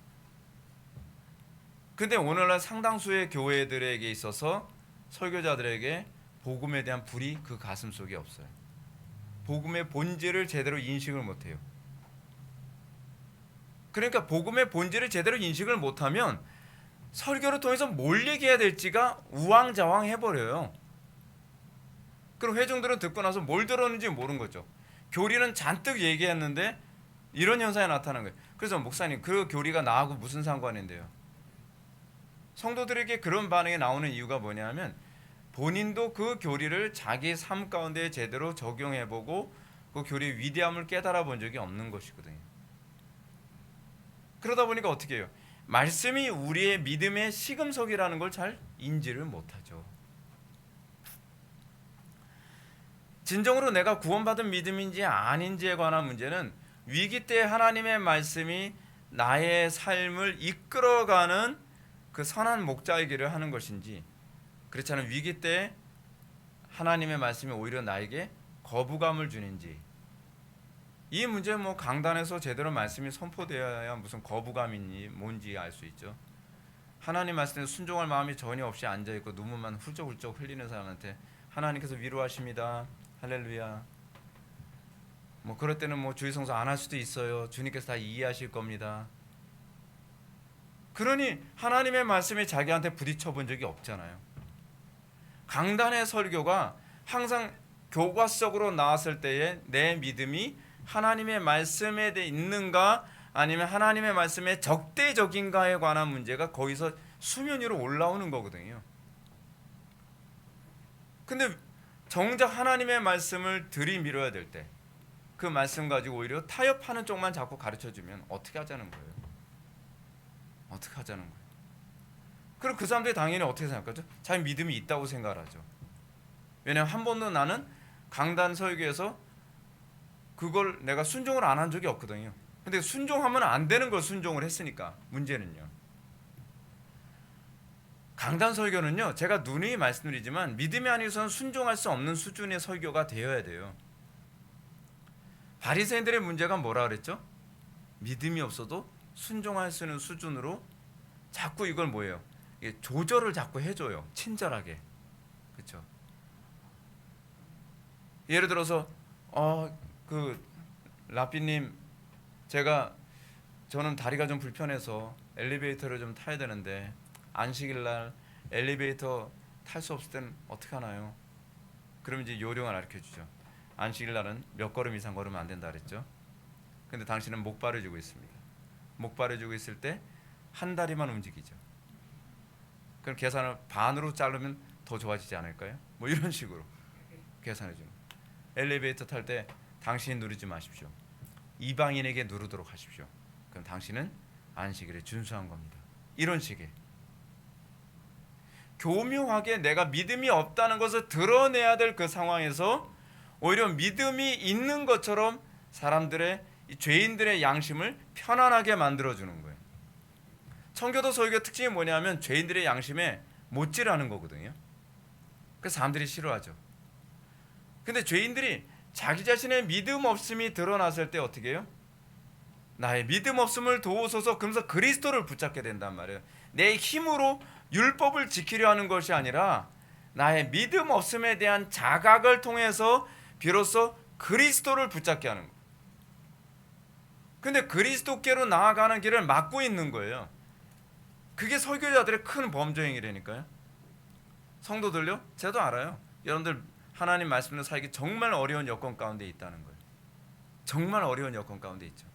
근데 오늘날 상당수의 교회들에게 있어서 설교자들에게 복음에 대한 불이 그 가슴 속에 없어요. 복음의 본질을 제대로 인식을 못해요. 그러니까 복음의 본질을 제대로 인식을 못하면 설교를 통해서 뭘 얘기해야 될지가 우왕좌왕해버려요. 그럼 회중들은 듣고 나서 뭘 들었는지 모르는 거죠. 교리는 잔뜩 얘기했는데 이런 현상이 나타나는 거예요. 그래서 목사님, 그 교리가 나하고 무슨 상관인데요? 성도들에게 그런 반응이 나오는 이유가 뭐냐면, 본인도 그 교리를 자기 삶 가운데 제대로 적용해보고 그 교리의 위대함을 깨달아 본 적이 없는 것이거든요. 그러다 보니까 어떻게 해요? 말씀이 우리의 믿음의 시금석이라는 걸 잘 인지를 못하죠. 진정으로 내가 구원받은 믿음인지 아닌지에 관한 문제는 위기 때 하나님의 말씀이 나의 삶을 이끌어가는 그 선한 목자의 길을 하는 것인지, 그렇지 않은 위기 때 하나님의 말씀이 오히려 나에게 거부감을 주는지, 이 문제는 뭐 강단에서 제대로 말씀이 선포되어야 무슨 거부감인지 뭔지 알 수 있죠. 하나님 말씀에 순종할 마음이 전혀 없이 앉아있고 눈물만 훌쩍훌쩍 흘리는 사람한테 하나님께서 위로하십니다, 할렐루야, 뭐 그럴 때는 뭐 주의 성수 안 할 수도 있어요, 주님께서 다 이해하실 겁니다. 그러니 하나님의 말씀이 자기한테 부딪혀 본 적이 없잖아요. 강단의 설교가 항상 교과적으로 나왔을 때에 내 믿음이 하나님의 말씀에 대해 있는가 아니면 하나님의 말씀에 적대적인가에 관한 문제가 거기서 수면 위로 올라오는 거거든요. 근데 정작 하나님의 말씀을 들이밀어야 될 때 그 말씀 가지고 오히려 타협하는 쪽만 자꾸 가르쳐주면 어떻게 하자는 거예요? 어떻게 하자는 거예요? 그럼 그 사람들이 당연히 어떻게 생각하죠? 자기 믿음이 있다고 생각을 하죠. 왜냐하면 한 번도 나는 강단 설교에서 그걸 내가 순종을 안 한 적이 없거든요. 근데 순종하면 안 되는 걸 순종을 했으니까. 문제는요, 강단 설교는요, 제가 누누이 말씀드리지만 믿음이 아니고서는 순종할 수 없는 수준의 설교가 되어야 돼요. 바리새인들의 문제가 뭐라 그랬죠? 믿음이 없어도 순종할 수 있는 수준으로 자꾸 이걸 뭐예요? 조절을 자꾸 해줘요. 친절하게. 그렇죠? 예를 들어서 그 라삐님, 저는 다리가 좀 불편해서 엘리베이터를 좀 타야 되는데 안식일 날 엘리베이터 탈 수 없을 때는 어떻게 하나요? 그러면 이제 요령을 가르쳐 주죠. 안식일 날은 몇 걸음 이상 걸으면 안 된다 그랬죠. 근데 당신은 목발을 쥐고 있습니다. 목발을 쥐고 있을 때 한 다리만 움직이죠. 그럼 계산을 반으로 자르면 더 좋아지지 않을까요? 뭐 이런 식으로 계산해 주는. 엘리베이터 탈 때 당신이 누르지 마십시오. 이방인에게 누르도록 하십시오. 그럼 당신은 안식일에 준수한 겁니다. 이런 식의 교묘하게 내가 믿음이 없다는 것을 드러내야 될 그 상황에서 오히려 믿음이 있는 것처럼 사람들의, 죄인들의 양심을 편안하게 만들어주는 거예요. 청교도 설교 특징이 뭐냐면 죄인들의 양심에 못질하는 거거든요. 그래서 사람들이 싫어하죠. 근데 죄인들이 자기 자신의 믿음 없음이 드러났을 때 어떻게 해요? 나의 믿음 없음을 도우소서, 그러면서 그리스도를 붙잡게 된단 말이에요. 내 힘으로 율법을 지키려 하는 것이 아니라 나의 믿음 없음에 대한 자각을 통해서 비로소 그리스도를 붙잡게 하는 거예요. 근데 그리스도께로 나아가는 길을 막고 있는 거예요. 그게 설교자들의 큰 범죄행위라니까요. 성도들요, 저도 알아요. 여러분들 하나님 말씀으로 살기 정말 어려운 여건 가운데 있다는 거예요. 정말 어려운 여건 가운데 있죠.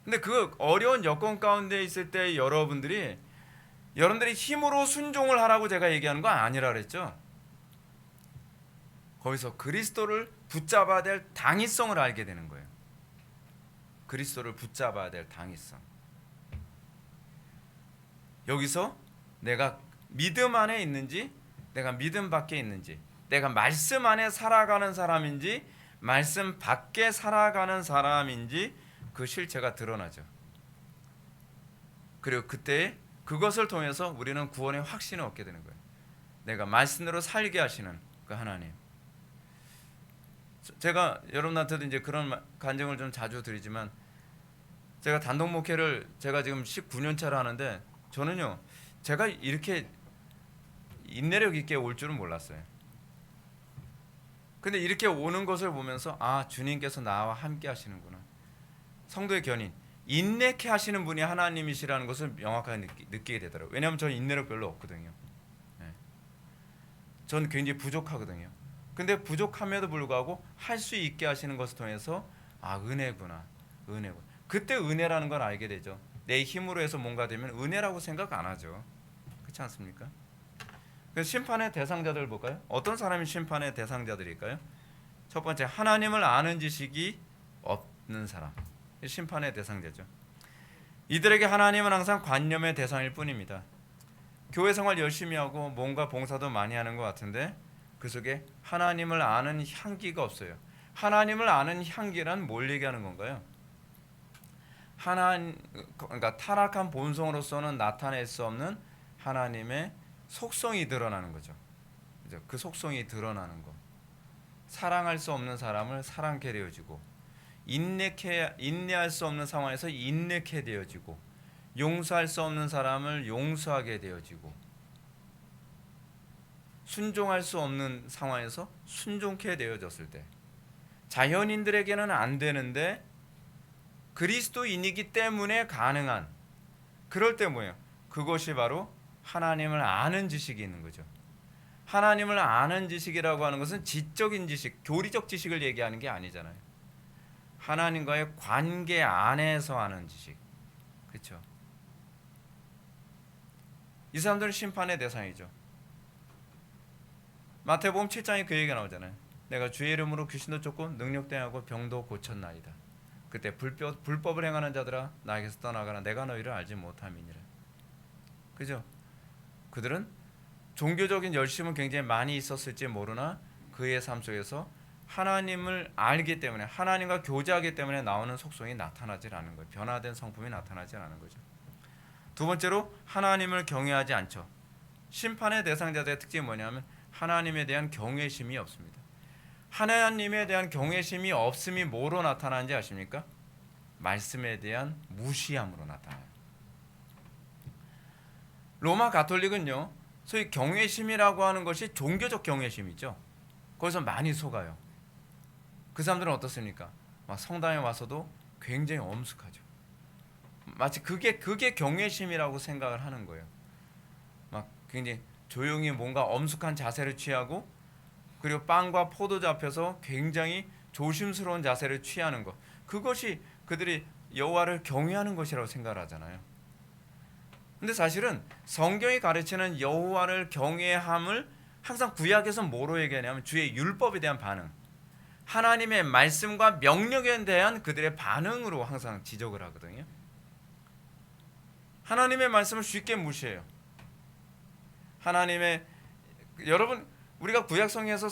근데 그 어려운 여건 가운데 있을 때 여러분들이 힘으로 순종을 하라고 제가 얘기하는 거 아니라 그랬죠. 거기서 그리스도를 붙잡아야 될 당위성을 알게 되는 거예요. 그리스도를 붙잡아야 될 당위성. 여기서 내가 믿음 안에 있는지, 내가 믿음 밖에 있는지, 내가 말씀 안에 살아가는 사람인지, 말씀 밖에 살아가는 사람인지 그 실체가 드러나죠. 그리고 그때 그것을 통해서 우리는 구원의 확신을 얻게 되는 거예요. 내가 말씀으로 살게 하시는 그 하나님. 제가 여러분한테도 이제 그런 간증을 좀 자주 드리지만, 제가 단독 목회를 제가 지금 19년 차를 하는데, 저는요 제가 이렇게 인내력 있게 올 줄은 몰랐어요. 근데 이렇게 오는 것을 보면서 아, 주님께서 나와 함께 하시는구나. 성도의 견인, 인내케 하시는 분이 하나님이시라는 것을 명확하게 느끼게 되더라고요. 왜냐하면 저는 인내력 별로 없거든요. 네. 저는 굉장히 부족하거든요. 근데 부족함에도 불구하고 할 수 있게 하시는 것을 통해서 아, 은혜구나, 은혜구나. 그때 은혜라는 걸 알게 되죠. 내 힘으로 해서 뭔가 되면 은혜라고 생각 안 하죠. 그렇지 않습니까? 그래서 심판의 대상자들 볼까요? 어떤 사람이 심판의 대상자들일까요? 첫 번째, 하나님을 아는 지식이 없는 사람. 심판의 대상자죠. 이들에게 하나님은 항상 관념의 대상일 뿐입니다. 교회 생활 열심히 하고 뭔가 봉사도 많이 하는 것 같은데 그 속에 하나님을 아는 향기가 없어요. 하나님을 아는 향기란 뭘 얘기하는 건가요? 그러니까 타락한 본성으로서는 나타낼 수 없는 하나님의 속성이 드러나는 거죠. 그죠? 그 속성이 드러나는 거. 사랑할 수 없는 사람을 사랑케 되어지고, 인내할 수 없는 상황에서 인내케 되어지고, 용서할 수 없는 사람을 용서하게 되어지고, 순종할 수 없는 상황에서 순종케 되어졌을 때, 자연인들에게는 안 되는데 그리스도인이기 때문에 가능한, 그럴 때 뭐예요? 그것이 바로 하나님을 아는 지식이 있는 거죠. 하나님을 아는 지식이라고 하는 것은 지적인 지식, 교리적 지식을 얘기하는 게 아니잖아요. 하나님과의 관계 안에서 아는 지식. 그렇죠? 이 사람들은 심판의 대상이죠. 마태복음 7장에 그 얘기가 나오잖아요. 내가 주의 이름으로 귀신도 쫓고 능력도 행하고 병도 고쳤나이다. 그때 불법을 행하는 자들아 나에게서 떠나가라. 내가 너희를 알지 못함이니라. 그죠? 그들은 종교적인 열심은 굉장히 많이 있었을지 모르나 그의 삶 속에서 하나님을 알기 때문에, 하나님과 교제하기 때문에 나오는 속성이 나타나질 않은 거예요. 변화된 성품이 나타나질 않은 거죠. 두 번째로 하나님을 경외하지 않죠. 심판의 대상자들의 특징이 뭐냐면 하나님에 대한 경외심이 없습니다. 하나님에 대한 경외심이 없음이 뭐로 나타나는지 아십니까? 말씀에 대한 무시함으로 나타나요. 로마 가톨릭은요, 소위 경외심이라고 하는 것이 종교적 경외심이죠. 거기서 많이 속아요. 그 사람들은 어떻습니까? 막 성당에 와서도 굉장히 엄숙하죠. 마치 그게 경외심이라고 생각을 하는 거예요. 막 굉장히 조용히 뭔가 엄숙한 자세를 취하고, 그리고 빵과 포도주 앞에서 굉장히 조심스러운 자세를 취하는 것, 그것이 그들이 여호와를 경외하는 것이라고 생각을 하잖아요. 근데 사실은 성경이 가르치는 여호와를 경외함을 항상 구약에서 뭐로 얘기하냐면 주의 율법에 대한 반응, 하나님의 말씀과 명령에 대한 그들의 반응으로 항상 지적을 하거든요. 하나님의 말씀을 쉽게 무시해요. 여러분, 우리가 구약성경에서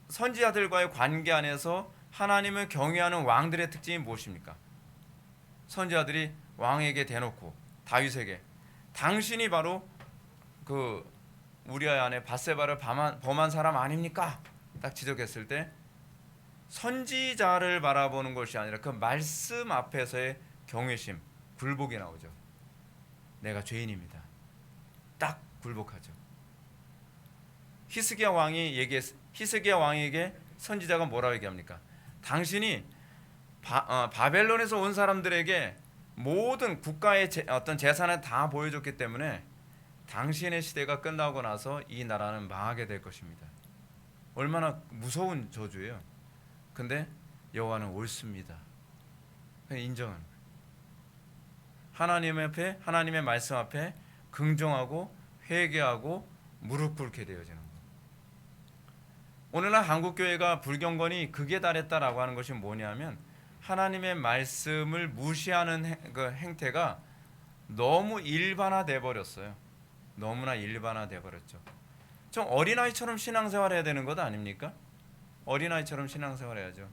선지자들과의 관계 안에서 하나님을 경외하는 왕들의 특징이 무엇입니까? 선지자들이 왕에게 대놓고 다윗에게 당신이 바로 그 우리아의 아내 밧세바를 범한 사람 아닙니까? 딱 지적했을 때 선지자를 바라보는 것이 아니라 그 말씀 앞에서의 경외심, 굴복이 나오죠. 내가 죄인입니다. 딱 굴복하죠. 히스기야 왕에게 선지자가 뭐라고 얘기합니까? 당신이 바벨론에서 온 사람들에게 모든 국가의 어떤 재산을 다 보여줬기 때문에 당신의 시대가 끝나고 나서 이 나라는 망하게 될 것입니다. 얼마나 무서운 저주예요. 근데 여호와는 옳습니다. 그냥 인정하는 거예요. 하나님 앞에, 하나님의 말씀 앞에 긍정하고 회개하고 무릎 꿇게 되어지는 거예요. 오늘날 한국교회가 불경건이 극에 달했다라고 하는 것이 뭐냐면 하나님의 말씀을 무시하는 그 행태가 너무 일반화돼 버렸어요. 너무나 일반화돼 버렸죠. 좀 어린아이처럼 신앙생활 해야 되는 것 아닙니까? 어린아이처럼 신앙생활 해야죠.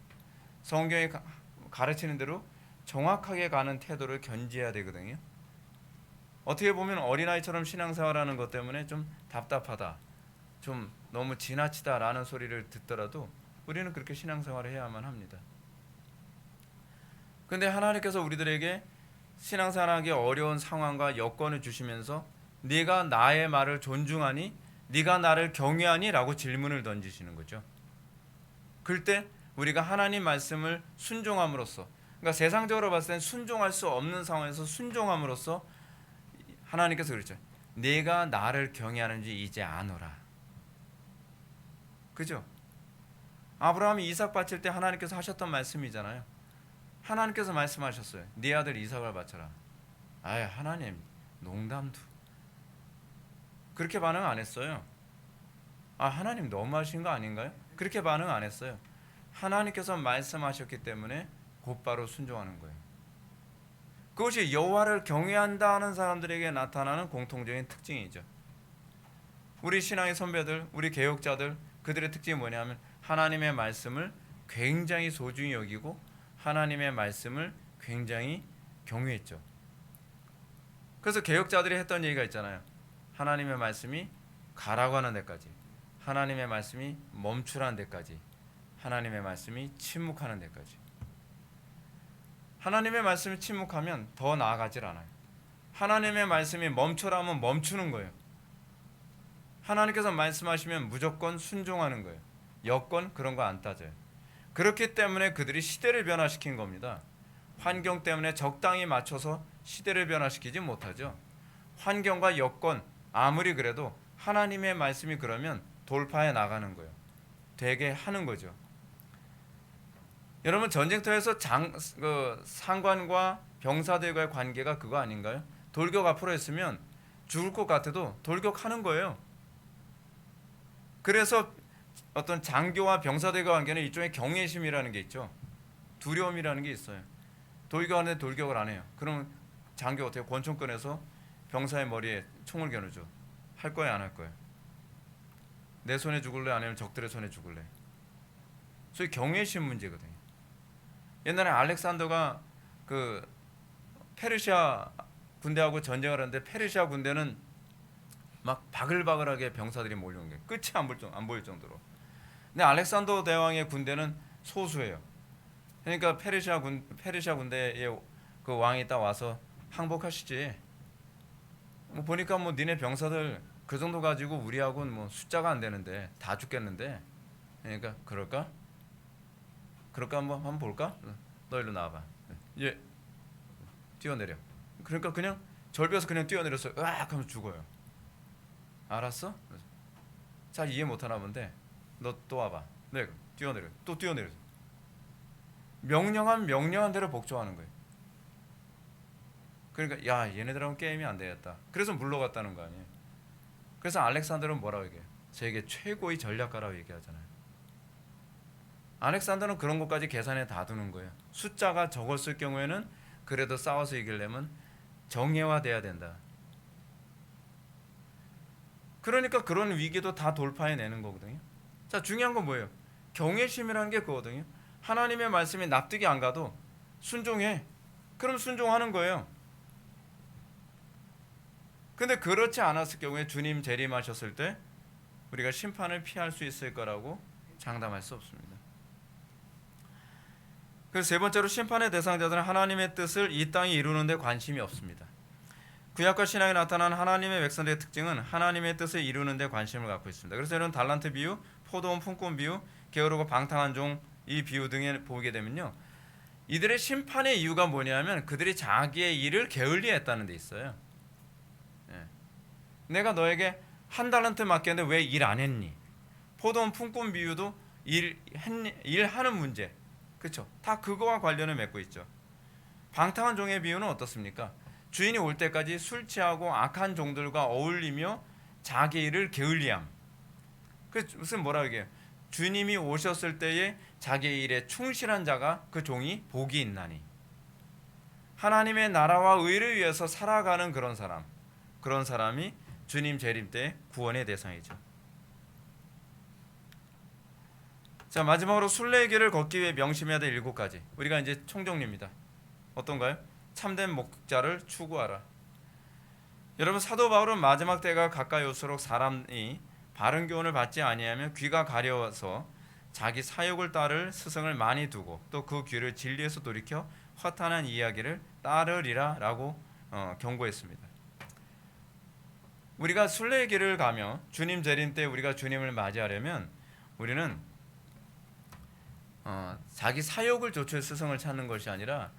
성경이 가르치는 대로 정확하게 가는 태도를 견지해야 되거든요. 어떻게 보면 어린아이처럼 신앙생활하는 것 때문에 좀 답답하다, 좀 너무 지나치다라는 소리를 듣더라도 우리는 그렇게 신앙생활을 해야만 합니다. 근데 하나님께서 우리들에게 신앙생활하기 어려운 상황과 여건을 주시면서 네가 나의 말을 존중하니? 네가 나를 경외하니? 라고 질문을 던지시는 거죠. 그럴 때 우리가 하나님 말씀을 순종함으로써, 그러니까 세상적으로 봤을 땐 순종할 수 없는 상황에서 순종함으로써 하나님께서 그랬죠. 네가 나를 경외하는지 이제 아노라. 그죠? 아브라함이 이삭 바칠 때 하나님께서 하셨던 말씀이잖아요. 하나님께서 말씀하셨어요. 네 아들 이삭을 바쳐라. 아이 하나님 농담도. 그렇게 반응 안 했어요. 아 하나님 너무하신 거 아닌가요? 그렇게 반응 안 했어요. 하나님께서 말씀하셨기 때문에 곧바로 순종하는 거예요. 그것이 여호와를 경외한다 하는 사람들에게 나타나는 공통적인 특징이죠. 우리 신앙의 선배들, 우리 개혁자들, 그들의 특징이 뭐냐면 하나님의 말씀을 굉장히 소중히 여기고 하나님의 말씀을 굉장히 경외했죠. 그래서 개혁자들이 했던 얘기가 있잖아요. 하나님의 말씀이 가라고 하는 데까지, 하나님의 말씀이 멈추라는 데까지, 하나님의 말씀이 침묵하는 데까지. 하나님의 말씀이 침묵하면 더 나아가질 않아요. 하나님의 말씀이 멈춰라면 멈추는 거예요. 하나님께서 말씀하시면 무조건 순종하는 거예요. 여건 그런 거 안 따져요. 그렇기 때문에 그들이 시대를 변화시킨 겁니다. 환경 때문에 적당히 맞춰서 시대를 변화시키지 못하죠. 환경과 여건 아무리 그래도 하나님의 말씀이 그러면 돌파해 나가는 거예요. 되게 하는 거죠. 여러분 전쟁터에서 상관과 병사들과의 관계가 그거 아닌가요? 돌격 앞으로 했으면 죽을 것 같아도 돌격하는 거예요. 그래서 어떤 장교와 병사들과 관계는 일종의 경외심이라는 게 있죠. 두려움이라는 게 있어요. 돌격하는데 돌격을 안 해요. 그러면 장교 어떻게 권총 꺼내서 병사의 머리에 총을 겨누죠. 할 거예요, 안 할 거예요? 내 손에 죽을래, 아니면 적들의 손에 죽을래? 소위 경외심 문제거든요. 옛날에 알렉산더가 그 페르시아 군대하고 전쟁을 하는데 페르시아 군대는 막 바글바글하게 병사들이 몰려온 게 끝이 안 보일 정도로. 근데 알렉산더 대왕의 군대는 소수예요. 그러니까 페르시아 군대의 그 왕이 딱 와서 항복하시지. 뭐 보니까 뭐 니네 병사들 그 정도 가지고 우리하고는 뭐 숫자가 안 되는데 다 죽겠는데. 그러니까 그럴까 한번 볼까? 너 일로 나와봐. 예. 뛰어내려. 그러니까 그냥 절벽에서 그냥 뛰어내렸어요. 으악 하면 죽어요. 알았어? 잘 이해 못하나 본데 너 또 와봐. 네, 뛰어내려. 또 뛰어내려. 명령한 대로 복종하는 거예요. 그러니까 야 얘네들하고 게임이 안 되겠다. 그래서 물러갔다는 거 아니에요. 그래서 알렉산더는 뭐라고 얘기해요? 세계 최고의 전략가라고 얘기하잖아요. 알렉산더는 그런 것까지 계산에 다 두는 거예요. 숫자가 적었을 경우에는 그래도 싸워서 이기려면 정예화돼야 된다. 그러니까 그런 위기도 다 돌파해내는 거거든요. 자, 중요한 건 뭐예요? 경외심이라는 게 그거거든요. 하나님의 말씀이 납득이 안 가도 순종해. 그럼 순종하는 거예요. 근데 그렇지 않았을 경우에 주님 재림하셨을 때 우리가 심판을 피할 수 있을 거라고 장담할 수 없습니다. 그래서 세 번째로 심판의 대상자들은 하나님의 뜻을 이 땅에 이루는 데 관심이 없습니다. 구약과 신약에 나타난 하나님의 백성들의 특징은 하나님의 뜻을 이루는 데 관심을 갖고 있습니다. 그래서 이런 달란트 비유, 포도원 품꾼 비유, 게으르고 방탕한 종 이 비유 등에 보게 되면요. 이들의 심판의 이유가 뭐냐면 그들이 자기의 일을 게을리했다는 데 있어요. 예. 내가 너에게 한 달란트 맡겼는데 왜 일 안 했니? 포도원 품꾼 비유도 일하는 문제. 그렇죠? 다 그거와 관련을 맺고 있죠. 방탕한 종의 비유는 어떻습니까? 주인이 올 때까지 술 취하고 악한 종들과 어울리며 자기 일을 게을리함. 그 무슨 뭐라 얘기해요? 주님이 오셨을 때에 자기 일에 충실한 자가 그 종이 복이 있나니. 하나님의 나라와 의를 위해서 살아가는 그런 사람이 주님 재림 때 구원의 대상이죠. 자, 마지막으로 순례길을 걷기 위해 명심해야 될 7가지. 우리가 이제 총정리입니다. 어떤가요? 참된 목자를 추구하라. 여러분, 사도 바울은 마지막 때가 가까이 올수록 사람이 바른 교훈을 받지 아니하면 귀가 가려워서 자기 사욕을 따를 스승을 많이 두고 또 그 귀를 진리에서 돌이켜 허탄한 이야기를 따르리라라고 경고했습니다. 우리가 순례의 길을 가며 주님 재림 때 우리가 주님을 맞이하려면 우리는 자기 사욕을 좇을 스승을 찾는 것이 아니라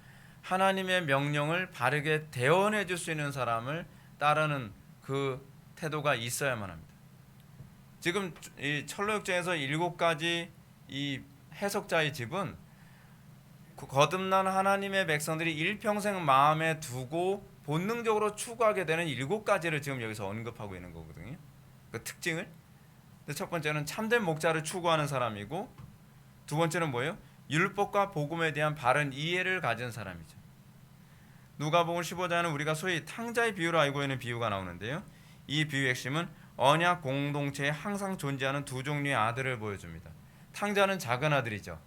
하나님의 명령을 바르게 대언해 줄 수 있는 사람을 따르는 그 태도가 있어야만 합니다. 지금 이 철로역정에서 7가지 이 해석자의 집은 거듭난 하나님의 백성들이 일평생 마음에 두고 본능적으로 추구하게 되는 7가지를 지금 여기서 언급하고 있는 거거든요. 그 특징을. 첫 번째는 참된 목자를 추구하는 사람이고, 두 번째는 뭐예요? 율법과 복음에 대한 바른 이해를 가진 사람이죠. 누가복음 15장은 우리가 소위 탕자의 비유로 알고 있는 비유가 나오는데요. 이 비유의 핵심은 언약 공동체에 항상 존재하는 두 종류의 아들을 보여줍니다. 탕자는 작은 아들이죠.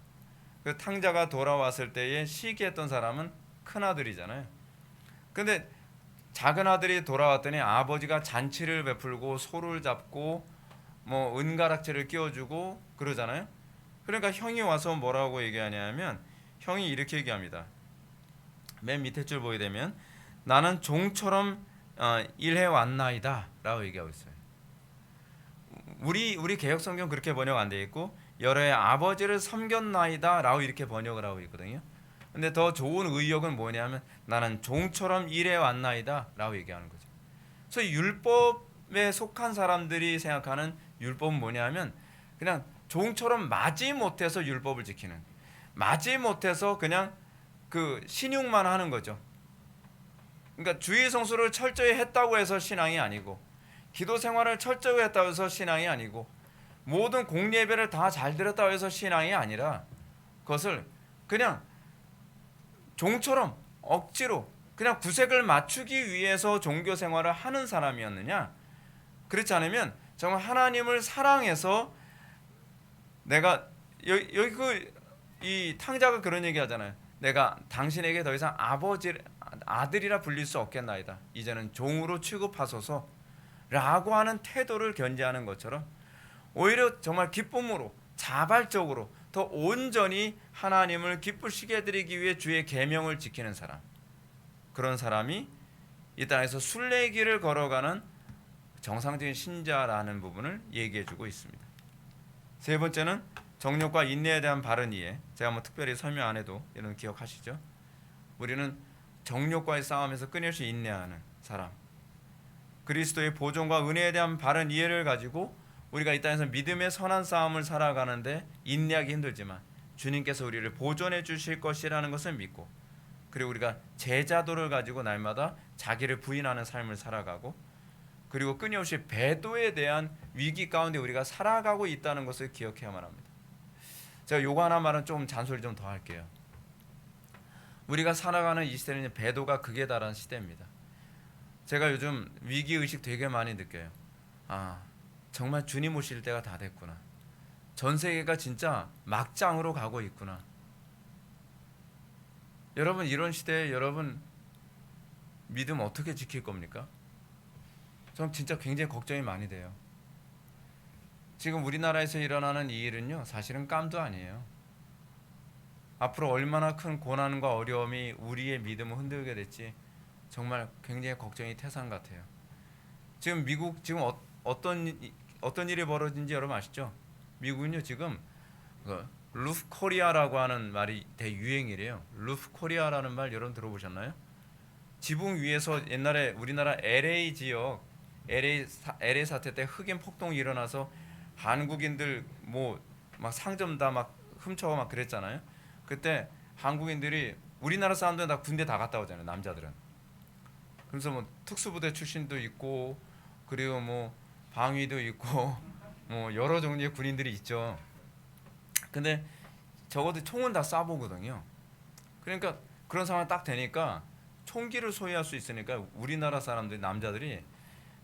그 탕자가 돌아왔을 때에 시기했던 사람은 큰 아들이잖아요. 근데 작은 아들이 돌아왔더니 아버지가 잔치를 베풀고 소를 잡고 뭐 은가락지를 끼워주고 그러잖아요. 그러니까 형이 와서 뭐라고 얘기하냐면 형이 이렇게 얘기합니다. 맨 밑에 줄 보게 되면 나는 종처럼 일해 왔나이다 라고 얘기하고 있어요. 우리 개혁 성경 그렇게 번역 안 돼 있고 여러의 아버지를 섬겼나이다 라고 이렇게 번역을 하고 있거든요. 근데 더 좋은 의역은 뭐냐면 나는 종처럼 일해 왔나이다 라고 얘기하는 거죠. 그래서 율법에 속한 사람들이 생각하는 율법은 뭐냐면 그냥 종처럼 마지 못해서 율법을 지키는, 마지 못해서 그냥 그 신용만 하는 거죠. 그러니까 주의 성수를 철저히 했다고 해서 신앙이 아니고, 기도 생활을 철저히 했다고 해서 신앙이 아니고, 모든 공예배를 다 잘 드렸다고 해서 신앙이 아니라 그것을 그냥 종처럼 억지로 그냥 구색을 맞추기 위해서 종교 생활을 하는 사람이었느냐? 그렇지 않으면 정말 하나님을 사랑해서 내가 여기 이 탕자가 그런 얘기 하잖아요. 내가 당신에게 더 이상 아들이라 불릴 수 없겠나이다. 이제는 종으로 취급하소서 라고 하는 태도를 견지하는 것처럼 오히려 정말 기쁨으로 자발적으로 더 온전히 하나님을 기쁘시게 해드리기 위해 주의 계명을 지키는 사람, 그런 사람이 이 땅에서 순례의 길을 걸어가는 정상적인 신자라는 부분을 얘기해주고 있습니다. 세 번째는 정욕과 인내에 대한 바른 이해. 제가 뭐 특별히 설명 안 해도 이런 기억하시죠? 우리는 정욕과의 싸움에서 끊임없이 인내하는 사람, 그리스도의 보존과 은혜에 대한 바른 이해를 가지고 우리가 이 땅에서 믿음의 선한 싸움을 살아가는데 인내하기 힘들지만 주님께서 우리를 보존해 주실 것이라는 것을 믿고, 그리고 우리가 제자도를 가지고 날마다 자기를 부인하는 삶을 살아가고, 그리고 끊임없이 배도에 대한 위기 가운데 우리가 살아가고 있다는 것을 기억해야만 합니다. 제가 요거 하나 말은 좀 잔소리 좀 더 할게요. 우리가 살아가는 이 시대는 배도가 극에 달한 시대입니다. 제가 요즘 위기의식 되게 많이 느껴요. 정말 주님 오실 때가 다 됐구나. 전 세계가 진짜 막장으로 가고 있구나. 여러분, 이런 시대에 여러분 믿음 어떻게 지킬 겁니까? 전 진짜 굉장히 걱정이 많이 돼요. 지금 우리나라에서 일어나는 이 일은요, 사실은 깜도 아니에요. 앞으로 얼마나 큰 고난과 어려움이 우리의 믿음을 흔들게 될지 정말 굉장히 걱정이 태산 같아요. 지금 미국 지금 어떤 일이 벌어진지 여러분 아시죠? 미국은요 지금 루프 코리아라고 하는 말이 대유행이래요. 루프 코리아라는 말 여러분 들어보셨나요? 지붕 위에서 옛날에 우리나라 LA 지역 LA 사태 때 흑인 폭동이 일어나서 한국인들 뭐 막 상점 다 막 훔쳐 막 그랬잖아요. 그때 한국인들이 우리나라 사람들은 다 군대 다 갔다 오잖아요. 남자들은. 그래서 뭐 특수부대 출신도 있고 그리고 뭐 방위도 있고 뭐 여러 종류의 군인들이 있죠. 근데 적어도 총은 다 쏴보거든요. 그러니까 그런 상황이 딱 되니까 총기를 소유할 수 있으니까 우리나라 사람들 남자들이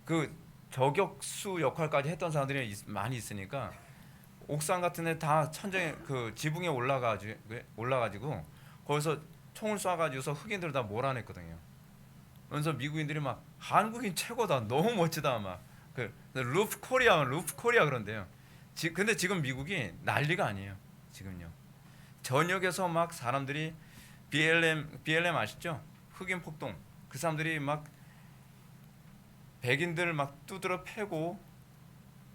그 저격수 역할까지 했던 사람들이 많이 있으니까 옥상 같은 데 다 천정에 그 지붕에 올라가지고 거기서 총을 쏴가지고서 흑인들을 다 몰아냈거든요. 그래서 미국인들이 막 한국인 최고다, 너무 멋지다, 막그 루프 코리아 그런데요. 근데 지금 미국이 난리가 아니에요. 지금요. 전역에서 막 사람들이 BLM 아시죠? 흑인 폭동. 그 사람들이 막 백인들 막 두드러 패고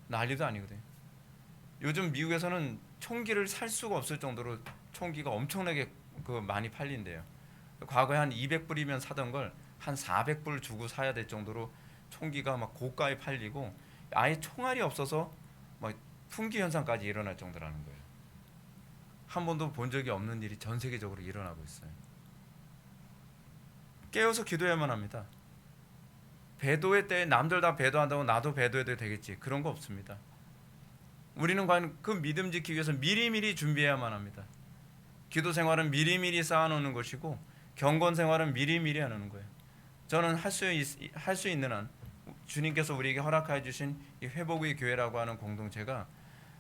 난리도 아니거든요. 요즘 미국에서는 총기를 살 수가 없을 정도로 총기가 엄청나게 그 많이 팔린대요. 과거에 한 200불이면 사던 걸 한 400불 주고 사야 될 정도로 총기가 막 고가에 팔리고 아예 총알이 없어서 막 품귀 현상까지 일어날 정도라는 거예요. 한 번도 본 적이 없는 일이 전 세계적으로 일어나고 있어요. 깨어서 기도해야만 합니다. 배도의 때에 남들 다 배도한다고 나도 배도해도 되겠지, 그런 거 없습니다. 우리는 과연 그 믿음 지키기 위해서 미리미리 준비해야만 합니다. 기도 생활은 미리미리 쌓아놓는 것이고 경건 생활은 미리미리 하는 거예요. 저는 할 수 있는 한 주님께서 우리에게 허락해 주신 이 회복의 교회라고 하는 공동체가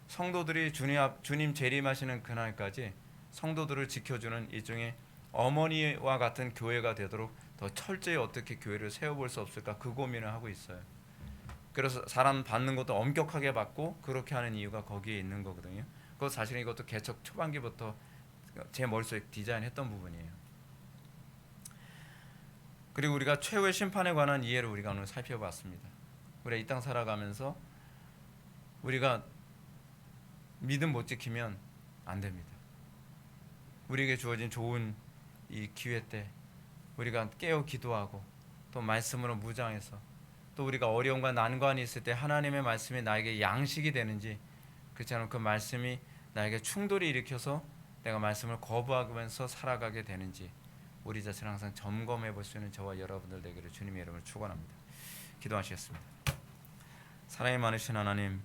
성도들이 주님 재림하시는 그날까지 성도들을 지켜주는 일종의 어머니와 같은 교회가 되도록 더 철저히 어떻게 교회를 세워볼 수 없을까, 그 고민을 하고 있어요. 그래서 사람 받는 것도 엄격하게 받고 그렇게 하는 이유가 거기에 있는 거거든요. 그것 사실은 이것도 개척 초반기부터 제 머릿속에 디자인했던 부분이에요. 그리고 우리가 최후의 심판에 관한 이해를 우리가 오늘 살펴봤습니다. 우리가 이 땅 살아가면서 우리가 믿음 못 지키면 안 됩니다. 우리에게 주어진 좋은 이 기회 때 우리가 깨어 기도하고 또 말씀으로 무장해서 또 우리가 어려움과 난관이 있을 때 하나님의 말씀이 나에게 양식이 되는지, 그렇지 않으면 그 말씀이 나에게 충돌을 일으켜서 내가 말씀을 거부하면서 살아가게 되는지 우리 자신을 항상 점검해 볼 수 있는 저와 여러분들 되기를 주님의 이름으로 축원합니다. 기도하시겠습니다. 사랑이 많으신 하나님,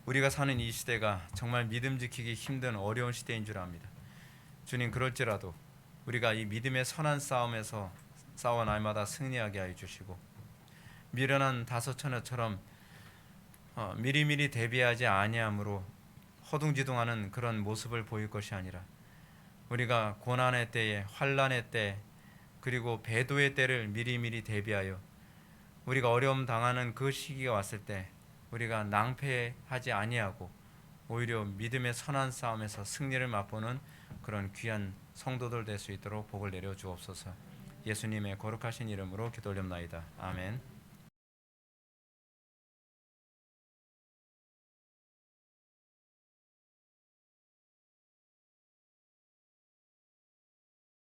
우리가 사는 이 시대가 정말 믿음 지키기 힘든 어려운 시대인 줄 압니다. 주님, 그럴지라도 우리가 이 믿음의 선한 싸움에서 싸워 날마다 승리하게 하여 주시고, 미련한 다섯 처녀처럼 미리미리 대비하지 아니함으로 허둥지둥하는 그런 모습을 보일 것이 아니라 우리가 고난의 때에, 환난의 때, 그리고 배도의 때를 미리미리 대비하여 우리가 어려움 당하는 그 시기가 왔을 때 우리가 낭패하지 아니하고 오히려 믿음의 선한 싸움에서 승리를 맛보는 그런 귀한 성도들 될 수 있도록 복을 내려 주옵소서. 예수님의 거룩하신 이름으로 기도 올립나이다. 아멘.